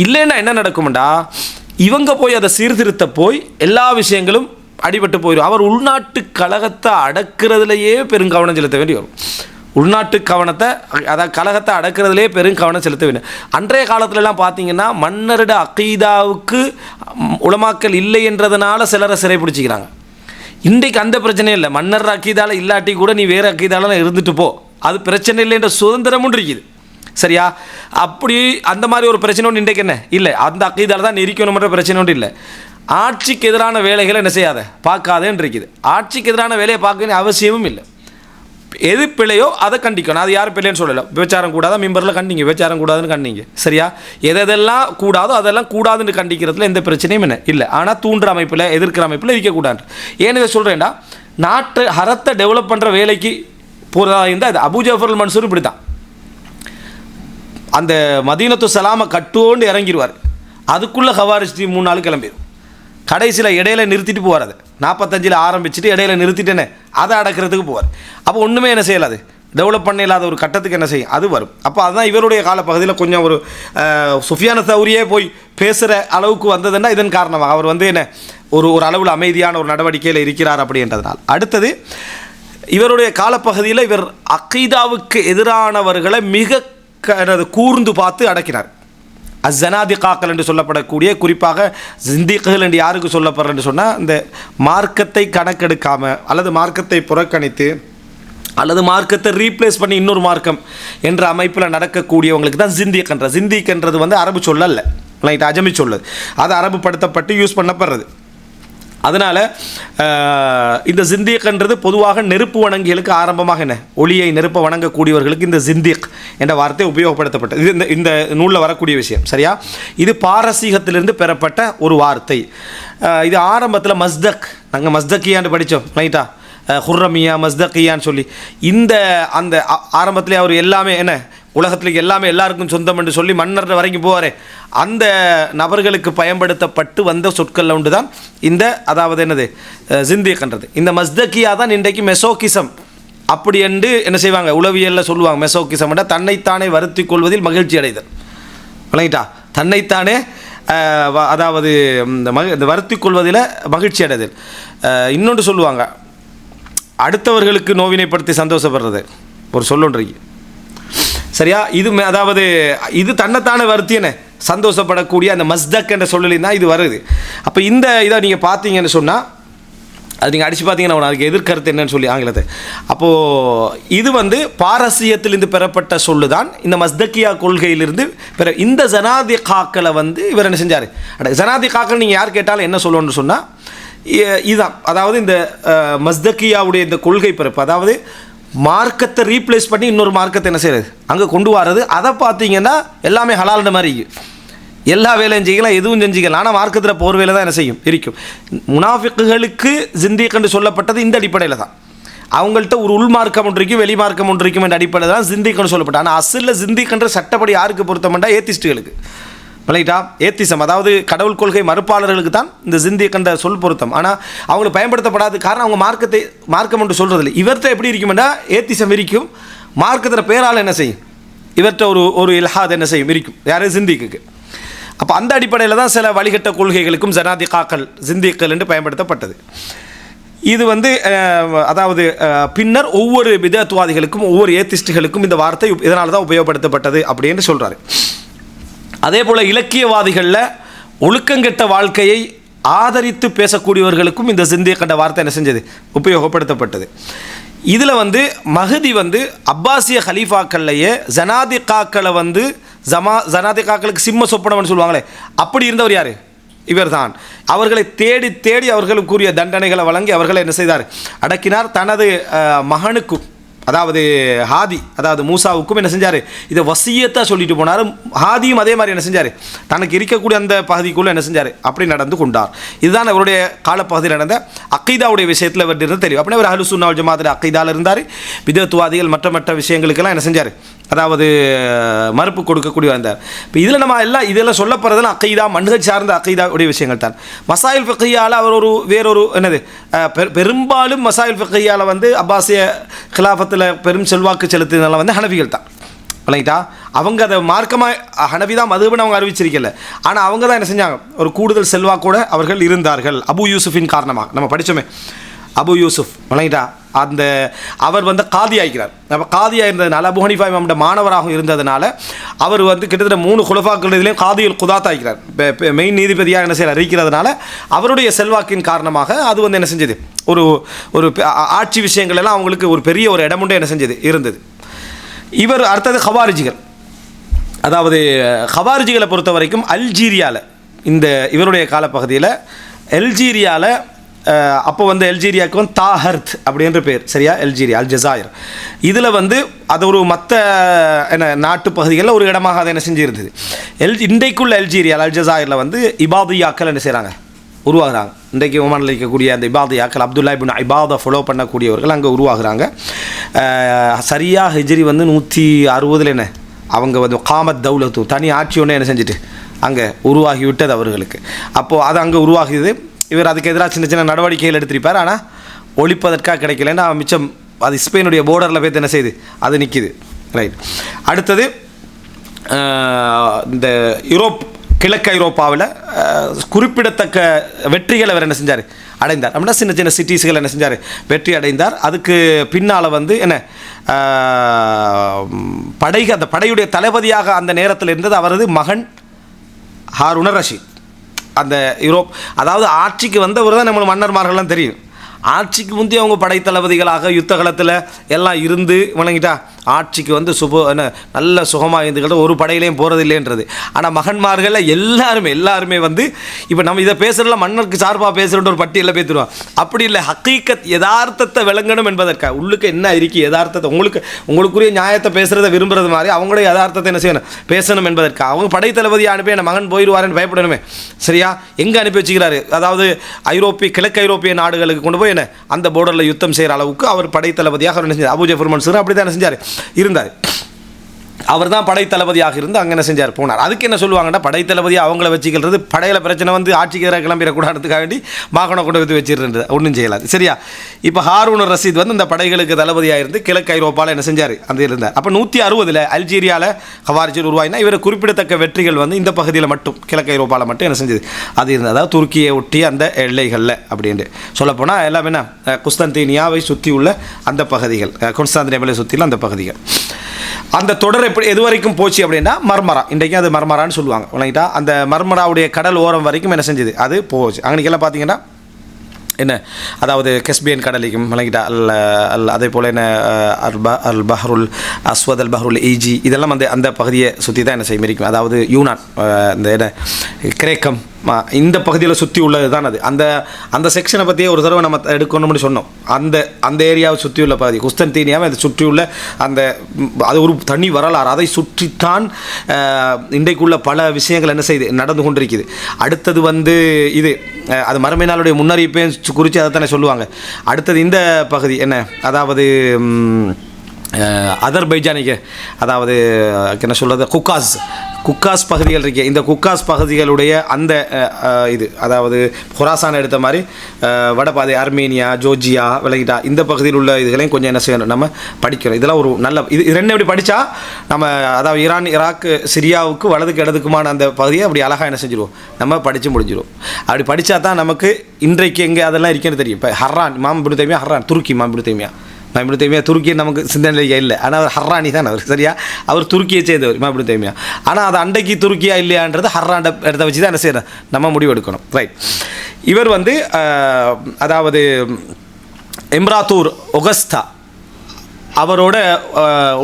இல்லைன்னா என்ன நடக்கும்டா, இவங்க போய் அதை சீர்திருத்த போய் எல்லா விஷயங்களும் அடிபட்டு போயிடும். அவர் உள்நாட்டு கழகத்தை அடக்கிறதுலையே பெருங்கவனம் செலுத்த வேண்டி வரும். உள்நாட்டு கவனத்தை அதாவது கழகத்தை அடக்கிறதுலே பெருங்கவனம் செலுத்த வேண்டும். அன்றைய காலத்துலலாம் பார்த்தீங்கன்னா மன்னரிட அகீதாவுக்கு உலமாக்கல் இல்லை என்றதுனால சிலரை சிறை பிடிச்சிக்கிறாங்க. இன்றைக்கு அந்த பிரச்சனையும் இல்லை. மன்னர் அக்கீதாவில் இல்லாட்டி கூட நீ வேறு அக்கீதாவில் இருந்துட்டு போ, அது பிரச்சனை இல்லைன்ற சுதந்திரமும் இருக்குது. சரியா? அப்படி அந்த மாதிரி ஒரு பிரச்சனை ஒன்று இன்றைக்கு என்ன இல்லை, அந்த அக்கீதாவில் தான் இருக்கணுன்ற பிரச்சனை ஒன்று இல்லை. ஆட்சிக்கு எதிரான வேலைகளை என்ன செய்யாத பார்க்காதேன்னு இருக்குது. ஆட்சிக்கு எதிரான வேலையை பார்க்க வேண்டிய அவசியமும் இல்லை. எது பிழையோ அதை கண்டிக்கணும். அது யாரும் பிள்ளைன்னு சொல்லலை. விபச்சாரம் கூடாதா மிம்பரில் கண்டிங்க, விபச்சாரம் கூடாதுன்னு கண்டிங்க, சரியா? எதெல்லாம் கூடாதோ அதெல்லாம் கூடாதுன்னு கண்டிக்கிறதுல எந்த பிரச்சனையும் என்ன இல்லை. ஆனால் தூண்டுற அமைப்பில் எதிர்க்கிற அமைப்பில் இருக்கக்கூடாது. ஏன்னு இதை சொல்கிறேன்டா, நாட்டு ஹரத்தை டெவலப் பண்ணுற வேலைக்கு போகிறதா இருந்தால் அது அபூ ஜஃபர் அல் மன்சூர் இப்படி தான். அந்த மதீனத்து சலாமை கட்டோண்டு இறங்கிடுவார். அதுக்குள்ளே ஹவாரிஜ் டீம் 3 நாள் கிளம்பிடும். கடைசியில் இடையில நிறுத்திட்டு போவார். அது 45 ஆரம்பிச்சுட்டு இடையில நிறுத்திட்டேனே அதை அடக்கிறதுக்கு போவார். அப்போ ஒன்றுமே என்ன செய்யலாது, டெவலப் பண்ண இல்லாத ஒரு கட்டத்துக்கு என்ன செய்யும் அது வரும். அப்போ அதுதான் இவருடைய காலப்பகுதியில் கொஞ்சம் ஒரு சுஃபியான தௌரியே போய் பேசுகிற அளவுக்கு வந்ததுன்னா இதன் காரணமாக அவர் என்ன ஒரு அளவில் அமைதியான ஒரு நடவடிக்கையில் இருக்கிறார் அப்படின்றதுனால். அடுத்தது இவருடைய காலப்பகுதியில் இவர் அகீதாவுக்கு எதிரானவர்களை மிக கூர்ந்து பார்த்து அடக்கினார். அஸ்ஸனாதிகாக்கள் என்று சொல்லப்படக்கூடிய, குறிப்பாக ஜிந்தீக்குகள் என்று யாருக்கு சொல்லப்படுறன்னு சொன்னால், இந்த மார்க்கத்தை கணக்கெடுக்காமல் அல்லது மார்க்கத்தை புறக்கணித்து அல்லது மார்க்கத்தை ரீப்ளேஸ் பண்ணி இன்னொரு மார்க்கம் என்ற அமைப்பில் நடக்கக்கூடியவங்களுக்கு தான் ஜிந்தீக்ன்ற. ஜிந்தீக்ன்றது அரபு சொல்லல்ல, ரைட், அஜமி சொல்லு. அது அரபு படுத்தப்பட்டு யூஸ் பண்ணப்படுறது. அதனால் இந்த ஜிந்தீக்ன்றது பொதுவாக நெருப்பு வணங்கிகளுக்கு ஆரம்பமாக என்ன ஒளியை நெருப்ப வணங்கக்கூடியவர்களுக்கு இந்த ஜிந்தீக் என்ற வார்த்தை உபயோகப்படுத்தப்பட்டது. இது இந்த நூலில் வரக்கூடிய விஷயம், சரியா? இது பாரசீகத்திலிருந்து பெறப்பட்ட ஒரு வார்த்தை. இது ஆரம்பத்தில் மஸ்தக், நாங்கள் மஸ்தக்கியான்னு படித்தோம், ரைட்டா? ஹுர்ரமியா மஸ்தக்கியான்னு சொல்லி அந்த ஆரம்பத்தில் அவர் எல்லாமே என்ன உலகத்தில் எல்லாமே எல்லாருக்கும் சொந்தம் என்று சொல்லி மன்னர் வரைக்கும் போவாரே, அந்த நபர்களுக்கு பயன்படுத்தப்பட்டு வந்த சொற்களில் ஒன்று தான் இந்த, அதாவது என்னது, ஜிந்தீக்ன்றது. இந்த மஸ்தக்கியா தான் இன்றைக்கு மெசோகிசம் அப்படி என்று என்ன செய்வாங்க, உளவியலில் சொல்லுவாங்க. மெசோகிசம் என்ற தன்னைத்தானே வருத்தி கொள்வதில் மகிழ்ச்சி அடைதல், விளங்கிட்டா? தன்னைத்தானே அதாவது இந்த வருத்தி கொள்வதில் மகிழ்ச்சி அடைதல். இன்னொன்று சொல்லுவாங்க, அடுத்தவர்களுக்கு நோவினைப்படுத்தி சந்தோஷப்படுறது ஒரு சொல்லொன்றைக்கு, சரியா? இது அதாவது இது தன்னைத்தானே வருத்தியன சந்தோஷப்படக்கூடிய அந்த மஸ்தக் என்ற சொல்லலின் தான் இது வருது. அப்போ இதை நீங்கள் பார்த்தீங்கன்னு சொன்னால், அது நீங்கள் அடித்து பார்த்தீங்கன்னா அதுக்கு எதிர்கருத்து என்னன்னு சொல்லி ஆங்கிலத்தை. அப்போது இது பாரசீகத்திலிருந்து பெறப்பட்ட சொல்லு தான். இந்த மஸ்தக்கியா கொள்கையிலிருந்து இந்த ஜனாதிகாக்களை இவர் என்ன செஞ்சார்? ஜனாதிகாக்கள் நீங்கள் யார் கேட்டாலும் என்ன சொல்லணும்னு சொன்னால் இதுதான். அதாவது இந்த மஸ்தக்கியாவுடைய இந்த கொள்கை பிறப்பு, அதாவது மார்க்கத்தை ரீப்ளேஸ் பண்ணி இன்னொரு மார்க்கத்தை என்ன செய்கிறது அங்கே கொண்டு வர்றது. அதை பார்த்தீங்கன்னா எல்லாமே ஹலால்ன்ற மாதிரி எல்லா வேலையும் செய்யலாம், எதுவும் செஞ்சுக்கலாம். ஆனால் மார்க்கத்தில் போர் வேலை தான் என்ன செய்யும் இருக்கும். முனாஃபிக்குகளுக்கு ஜிந்தீக் என்று சொல்லப்பட்டது இந்த அடிப்படையில் தான். அவங்கள்ட்ட ஒரு உள் மார்க்கம் ஒன்று இருக்கும், வெளி மார்க்கம் ஒன்று இருக்கும் என்ற அடிப்படையில் தான் ஜிந்தீக் என்று சொல்லப்பட்டது. ஆனால் அசலில் ஜிந்தீக் என்ற சட்டப்படி யாருக்கு பொருத்தம்னா ஏத்திஸ்ட்டுகளுக்கு, ரைட்டா? ஏத்திசம், அதாவது கடவுள் கொள்கை மறுப்பாளர்களுக்கு தான் இந்த ஜிந்தீக் என்ற சொல் பொருத்தம். ஆனால் அவங்களுக்கு பயன்படுத்தப்படாத காரணம் அவங்க மார்க்கம் என்று சொல்கிறதில்லை. இவர்கிட்ட எப்படி இருக்குமெண்டா ஏத்திசம் இருக்கும், மார்க்கத்தில் பேரால் என்ன செய்யும், இவர்கிட்ட ஒரு இல்ஹாத் என்ன செய்யும் இருக்கும், யாரும் ஜிந்தீக்கு. அப்போ அந்த அடிப்படையில் தான் சில வழிகட்ட கொள்கைகளுக்கும் ஜனாதிகாக்கள் ஜிந்தீக்கள் என்று பயன்படுத்தப்பட்டது. இது அதாவது பின்னர் ஒவ்வொரு பிதஅத்வாதிகளுக்கும் ஒவ்வொரு ஏத்திஸ்டுகளுக்கும் இந்த வார்த்தை இதனால தான் உபயோகப்படுத்தப்பட்டது அப்படின்னு சொல்கிறாரு. அதே போல் இலக்கியவாதிகளில் ஒழுக்கங்கெட்ட வாழ்க்கையை ஆதரித்து பேசக்கூடியவர்களுக்கும் இந்த ஜிந்தீக் என்ற வார்த்தை என்ன செஞ்சது, உபயோகப்படுத்தப்பட்டது. இதில் மஹதி அப்பாசிய ஹலீஃபாக்கள்லையே ஜனாதிகாக்களை ஜனாதிகாக்களுக்கு சிம்ம சொப்பனம்னு சொல்லுவாங்களே, அப்படி இருந்தவர் யார்? இவர் தான். அவர்களை தேடி தேடி அவர்களுக்குரிய தண்டனைகளை வழங்கி அவர்களை என்ன செய்தார், அடக்கினார். தனது மகனுக்கும், அதாவது ஹாதி, அதாவது மூசாவுக்கும் என்ன செஞ்சார், இதை வசியத்தாக சொல்லிட்டு போனார். ஹாதியும் அதே மாதிரி என்ன செஞ்சார், தனக்கு இருக்கக்கூடிய அந்த பகுதிக்குள்ளே என்ன செஞ்சார், அப்படி நடந்து கொண்டார். இதுதான் அவருடைய காலப்பகுதியில் நடந்த அக்கீதாவுடைய விஷயத்தில் இவர் இருந்து தெரியும். அப்படின்னா அவர் அஹ்லுஸ் சுன்னா வல் ஜமாஅத் அக்கீதாவில் இருந்தார். பிதஅத்வாதிகள் மற்ற விஷயங்களுக்கெல்லாம் என்ன செஞ்சார், அதாவது மறுப்பு கொடுக்கக்கூடிய வந்தார். இப்போ இதில் நம்ம இதெல்லாம் சொல்லப்படுறதுலாம் அக்கீதா மன்ஹஜ் சார்ந்த அக்கீதாவுடைய விஷயங்கள் தான். மசாயில் ஃபிக்ஹியால் அவர் வேறொரு என்னது பெரும்பாலும் மசாயில் ஃபிக்ஹியால் அப்பாசிய கிலாஃபத்தில் பெரும் செல்வாக்கு செலுத்தினால ஹனஃபிகள் தான், ரைட்டா? அவங்க அதை மார்க்கமாக ஹனஃபி தான் மதுபுன்னு அவங்க அறிவிச்சிருக்கல. ஆனால் அவங்க தான் என்ன செஞ்சாங்க, ஒரு கூடுதல் செல்வாக்கோடு அவர்கள் இருந்தார்கள். அபு யூசுஃபின் காரணமாக நம்ம படித்தோமே, அபு யூசுஃப், ரைட்டா? அவர் காதி ஆகிறார். அப்போ காதியாக இருந்ததுனால, அபு ஹனீஃபா இமாமுடைய மாணவராக இருந்ததுனால அவர் கிட்டத்தட்ட 3 குலஃபாக்கள் இதுலேயும் காதியில் குதாத் ஆகிறார், மெயின் நீதிபதியாக என்ன செய்யறார் இருக்கிறதுனால அவருடைய செல்வாக்கின் காரணமாக அது என்ன செஞ்சது, ஒரு ஆட்சி விஷயங்கள் எல்லாம் அவங்களுக்கு ஒரு பெரிய ஒரு இடமுண்டே என்ன செஞ்சது இருந்தது. இவர் அடுத்தது ஹவாரிஜிகள். அதாவது ஹவாரிஜிகளை பொறுத்த வரைக்கும் அல்ஜீரியாவில் இவருடைய காலப்பகுதியில் அல்ஜீரியாவில் அப்போ வந்து அல்ஜீரியாவுக்கு வந்து தாஹர்த் அப்படின்ற பேர், சரியா, அல்ஜீரியா, அல் ஜசாயர். இதில் வந்து அது ஒரு மற்ற என்ன நாட்டு பகுதிகளில் ஒரு இடமாக அதை என்ன செஞ்சுருந்தது. இன்றைக்குள்ள அல்ஜீரியா அல் ஜசாயரில் வந்து இபாதியாக்கள் என்ன செய்கிறாங்க, உருவாகிறாங்க. இன்றைக்கு ஒமானில் இருக்கக்கூடிய அந்த இபாதியாக்கள் அப்துல்லா இப்னு இபாதை ஃபாலோ பண்ணக்கூடியவர்கள் அங்கே உருவாகிறாங்க. சரியாக ஹிஜ்ரி வந்து 160 என்ன அவங்க வந்து காமத் தௌலத்து தனி ஆட்சி ஒன்று என்ன செஞ்சுட்டு அங்கே உருவாகிவிட்டது அவர்களுக்கு. அப்போது அது அங்கே உருவாகியது. இவர் அதுக்கு எதிராக சின்ன சின்ன நடவடிக்கைகள் எடுத்திருப்பார். ஆனால் ஒழிப்பதற்காக கிடைக்கலன்னா மிச்சம் அது ஸ்பெயினுடைய போர்டரில் போய் என்ன செய்யுது, அது நிற்கிது. ரைட். அடுத்தது இந்த கிழக்கு ஐரோப்பாவில் குறிப்பிடத்தக்க வெற்றிகளை அவர் என்ன செஞ்சார், அடைந்தார். அப்படின்னா சின்ன சின்ன சிட்டிஸ்கள் என்ன செஞ்சார், வெற்றி அடைந்தார். அதுக்கு பின்னால் வந்து என்ன அந்த படையுடைய தளபதியாக அந்த நேரத்தில் இருந்தது அவரது மகன் ஹாரூன் ரஷீத். அந்த அதாவது ஆட்சிக்கு வந்தவர் தான் நம்மளுக்கு மன்னர்மார்கள்லாம் தெரியும். ஆட்சிக்கு முந்தைய அவங்க படைத்தளபதிகளாக யுத்த காலத்தில் எல்லாம் இருந்து வணங்கிட்டா ஆட்சிக்கு வந்து நல்ல சுகமாக இருந்துக்கிட்ட ஒரு படையிலையும் போகிறதில்லைன்றது. ஆனால் மகன்மார்கள் எல்லாருமே வந்து இப்போ நம்ம இதை பேசுகிறல மன்னருக்கு சார்பாக பேசுகிற ஒரு பட்டியலில் பேசுகிறோம். அப்படி இல்லை, ஹக்கீக்கத் யதார்த்தத்தை விளங்கணும் என்பதற்காக உள்ளுக்கு என்ன இருக்கு யதார்த்தத்தை உங்களுக்குரிய நியாயத்தை பேசுகிறத விரும்புகிறது மாதிரி அவங்களுடைய யதார்த்தத்தை என்ன செய்யணும், பேசணும் என்பதற்காக. அவங்க படைத்தளபதியை அனுப்பி என் மகன் போயிடுவாருன்னு பயப்படணுமே, சரியா, எங்கே அனுப்பி வச்சுக்கிறாரு, அதாவது கிழக்கு ஐரோப்பிய நாடுகளுக்கு கொண்டு போய் என்ன அந்த போர்டரில் யுத்தம் செய்கிற அளவுக்கு அவர் படைத்தளபதியாக அவர் என்ன செஞ்சார். அபு ஜஃபர் மன்சூர் அப்படி தான் என்ன செஞ்சார் இருந்தார். அவர் தான் படைத்தளபதியாக இருந்து அங்கே என்ன செஞ்சார், போனார். அதுக்கு என்ன சொல்லுவாங்கன்னா படைத்தளபதியாக அவங்கள வச்சுக்கிறது படையில் பிரச்சனை வந்து ஆட்சிக்கு எதிராக கிளம்பிடக்கூடாதுக்காக வேண்டி மாகாண கொண்டு வந்து வச்சிருந்தது, ஒன்றும் செய்யலாது, சரியா. இப்போ ஹாரூன் ரஷீத் வந்து இந்த படைகளுக்கு தளபதியாக இருந்து கிழக்கு ஐரோப்பாவில் என்ன செஞ்சார், அந்த இருந்தார். அப்போ 160 அல்ஜீரியாவில் ஹவாரிஜில் உருவாயினா இவர் குறிப்பிடத்தக்க வெற்றிகள் வந்து இந்த பகுதியில் மட்டும் கிழக்கு ஐரோப்பாவில் மட்டும் என்ன செஞ்சது, அது இருந்தது. அதாவது துருக்கியை ஒட்டி அந்த எல்லைகளில் அப்படின்ட்டு சொல்லப்போனால் எல்லாமே என்ன குஸ்தந்தீனியாவை சுற்றி உள்ள அந்த பகுதிகள், குஸ்தாந்தினியாவை சுற்றியுள்ள அந்த பகுதிகள். அந்த தொடர் எது வரைக்கும் போச்சு அப்படின்னா மர்மரா, இன்றைக்கும் அது மர்மரான்னு சொல்லுவாங்க, விளங்கிட்டா. அந்த மர்மராவுடைய கடல் ஓரம் வரைக்கும் என்ன செஞ்சது, அது போச்சு. அங்கனைக்கெல்லாம் பார்த்தீங்கன்னா என்ன, அதாவது கெஸ்பியன் கடலைக்கும் விளங்கிட்டா அதே போல் என்ன அல் பஹ்ருல் அஸ்வத் அல் பஹ்ருல் ஈஜி இதெல்லாம் வந்து அந்த பகுதியை சுற்றி தான் என்ன செய்ய இருக்கும். அதாவது யூனான் இந்த என்ன கிரேக்கம் இந்த பகுதியில் சுற்றி உள்ளது தான் அது. அந்த செக்ஷனை பற்றியே ஒரு தடவை நம்ம எடுக்கணும்னு சொன்னோம். அந்த ஏரியாவை சுற்றியுள்ள பகுதி குஸ்தந்தீனியாவை அதை சுற்றியுள்ள அது ஒரு தனி வரலாறு. அதை சுற்றித்தான் இன்றைக்குள்ள பல விஷயங்கள் என்ன செய்து நடந்து கொண்டிருக்குது. அடுத்தது வந்து இது அது மறுமை நாளுடைய முன்னறிவிப்பையும் குறித்து அதை தானே சொல்லுவாங்க. அடுத்தது இந்த பகுதி என்ன, அதாவது அதர்பைஜானிக்கு, அதாவது என்ன சொல்கிறது, குக்காஸ் பகுதிகள் இருக்கே, இந்த குக்காஸ் பகுதிகளுடைய அந்த இது அதாவது ஹொராசான் எடுத்த மாதிரி வடபாதை அர்மேனியா, ஜோர்ஜியா, விலகிட்டா இந்த பகுதியில் உள்ள இதுகளையும் கொஞ்சம் என்ன செய்யணும், நம்ம படிக்கணும். இதெல்லாம் ஒரு நல்ல இது ரெண்டு எப்படி படித்தா நம்ம அதாவது ஈரான், ஈராக், சிரியாவுக்கு வலதுக்கு இடதுக்குமான அந்த பகுதியை அப்படி அழகாக என்ன செஞ்சிடுவோம், நம்ம படித்து முடிஞ்சிடுவோம். அப்படி படித்தா தான் நமக்கு இன்றைக்கு எங்கே அதெல்லாம் இருக்கேன்னு தெரியும். இப்போ ஹர்ரான் இமாம் இப்னு தைமியா, ஹர்ரான் துருக்கி இமாம் இப்னு தைமியா, இமாம் இப்னு தைமியா துருக்கி நமக்கு சிந்தனையாக இல்லை. ஆனால் அவர் ஹர்ரானி தான் அவர், சரியா, அவர் துருக்கியை சேர்ந்தவர் இமாம் இப்னு தைமியா. ஆனால் அது அண்டைக்கு துருக்கியா இல்லையான்றது ஹர்ரான் இடத்த வச்சு தான் என்ன செய்யணும், நம்ம முடிவு எடுக்கணும். ரைட். இவர் வந்து அதாவது எம்ராத்தூர் ஒகஸ்தா அவரோட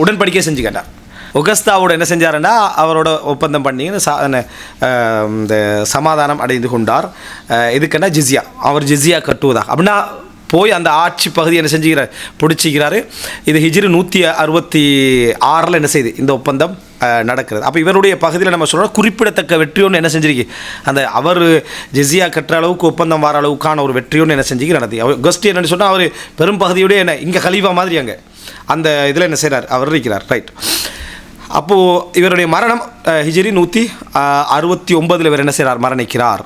உடன்படிக்கை செஞ்சுக்கிட்டார். ஒகஸ்தாவோட என்ன செஞ்சாருன்னா அவரோட ஒப்பந்தம் பண்ணி இந்த சமாதானம் அடைந்து கொண்டார். எதுக்குன்னா ஜிஸ்யா, அவர் ஜிஸ்யா கட்டுவதாக அப்படின்னா போய் அந்த ஆட்சி பகுதியை என்ன செஞ்சுக்கிறார், பிடிச்சிக்கிறாரு. இது ஹிஜ்ரி 166 என்ன செய்யுது இந்த ஒப்பந்தம் நடக்கிறது. அப்போ இவருடைய பகுதியில் நம்ம சொல்கிறோம் குறிப்பிடத்தக்க வெற்றி ஒன்று என்ன செஞ்சிருக்கு, அந்த அவர் ஜிஸ்யா கட்டுற அளவுக்கு ஒப்பந்தம் வர அளவுக்கான ஒரு வெற்றி ஒன்று என்ன செஞ்சுக்கு நடத்தி. அவர் கஸ்ட் என்னென்னு சொன்னால் அவர் பெரும் பகுதியுடைய என்ன இங்கே கலீஃபா மாதிரி அங்கே அந்த இதில் என்ன செய்கிறார், அவர் இருக்கிறார். ரைட். அப்போது இவருடைய மரணம் ஹிஜ்ரி 169 இவர் என்ன செய்கிறார், மரணிக்கிறார்.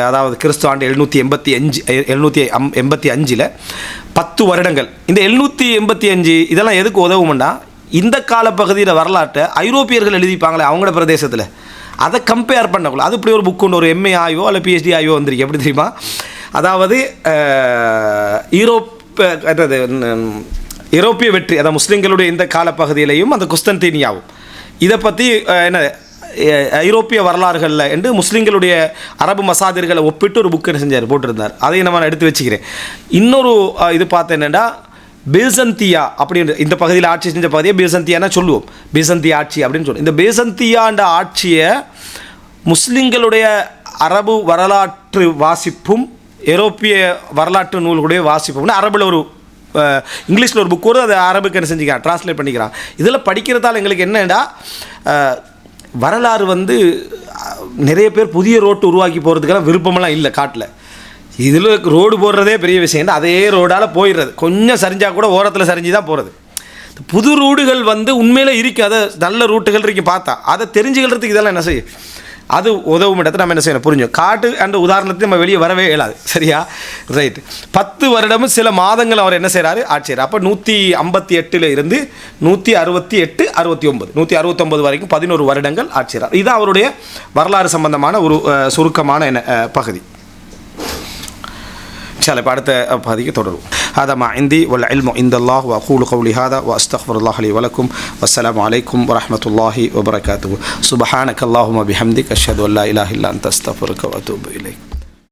அதாவது கிறிஸ்து ஆண்டு 785 10 வருடங்கள். இந்த 785 இதெல்லாம் எதுக்கு உதவும்னா இந்த காலப்பகுதியில் வரலாற்றை ஐரோப்பியர்கள் எழுதிப்பாங்களே அவங்களோட பிரதேசத்தில் அதை கம்பேர் பண்ணக்குள்ள அது இப்படி ஒரு புக் ஒன்று ஒரு எம்ஏ ஆய்வோ அல்ல பிஹெச்டி ஆய்வோ வந்திருக்கு. எப்படி தெரியுமா, அதாவது யூரோப்பிய வெற்றி அதாவது முஸ்லீம்களுடைய இந்த காலப்பகுதியிலையும் அந்த குஸ்தந்தீனியாவும் இதை பற்றி என்ன ஐரோப்பிய வரலாறுகளில் என்று முஸ்லீம்களுடைய அரபு மசாதிர்களை ஒப்பிட்டு ஒரு புக்கு என்ன செஞ்சார் போட்டிருந்தார். அதையும் நான் எடுத்து வச்சுக்கிறேன். இன்னொரு இது பார்த்தேன் என்னென்னா பீசந்தியா அப்படின்ற இந்த பகுதியில் ஆட்சி செஞ்ச பகுதியை பீசந்தியானா சொல்லுவோம், பீசந்தியா ஆட்சி அப்படின்னு சொல்லுவோம். இந்த பீசந்தியாண்ட ஆட்சியை முஸ்லீம்களுடைய அரபு வரலாற்று வாசிப்பும் ஐரோப்பிய வரலாற்று நூல்களுடைய வாசிப்போம்னா அரபில் ஒரு இங்கிலீஷில் ஒரு புக் வருது, அது அரபுக்கு என்ன செஞ்சுக்கிறான், ட்ரான்ஸ்லேட் பண்ணிக்கிறான். இதில் படிக்கிறதால எங்களுக்கு என்னடா வரலாறு நிறைய பேர் புதிய ரோட்டு உருவாக்கி போகிறதுக்கெல்லாம் விருப்பமெல்லாம் இல்லை காட்டில். இதில் ரோடு போடுறதே பெரிய விஷயம், அதே ரோடால் போயிடுறது, கொஞ்சம் சரிஞ்சால் கூட ஓரத்தில் சரிஞ்சு தான் போகிறது. புது ரூடுகள் உண்மையில் இருக்குது, அதை நல்ல ரூட்டுகள் இருக்குது பார்த்தா, அதை தெரிஞ்சுக்கிறதுக்கு இதெல்லாம் என்ன செய்யும், அது உதவும் இடத்தை நம்ம என்ன செய்யணும் புரிஞ்சோம். காட்டு என்ற உதாரணத்தை நம்ம வெளியே வரவே இயலாது, சரியா? ரைட்டு. 10 வருடமும் சில மாதங்கள் அவர் என்ன செய்கிறாரு, ஆட்சியர். அப்போ 158 இருந்து 168, 69, 169 வரைக்கும் 11 வருடங்கள் ஆட்சியர். இதுதான் அவருடைய வரலாறு சம்பந்தமான ஒரு சுருக்கமான பகுதி. இப்போ அடுத்த பகுதிக்கு தொடரும். هذا ما عندي والعلم عند الله وأقول قولي هذا وأستغفر الله لي ولكم والسلام عليكم ورحمة الله وبركاته. سبحانك اللهم وبحمدك أشهد أن لا إله إلا أنت أستغفرك وأتوب إليك.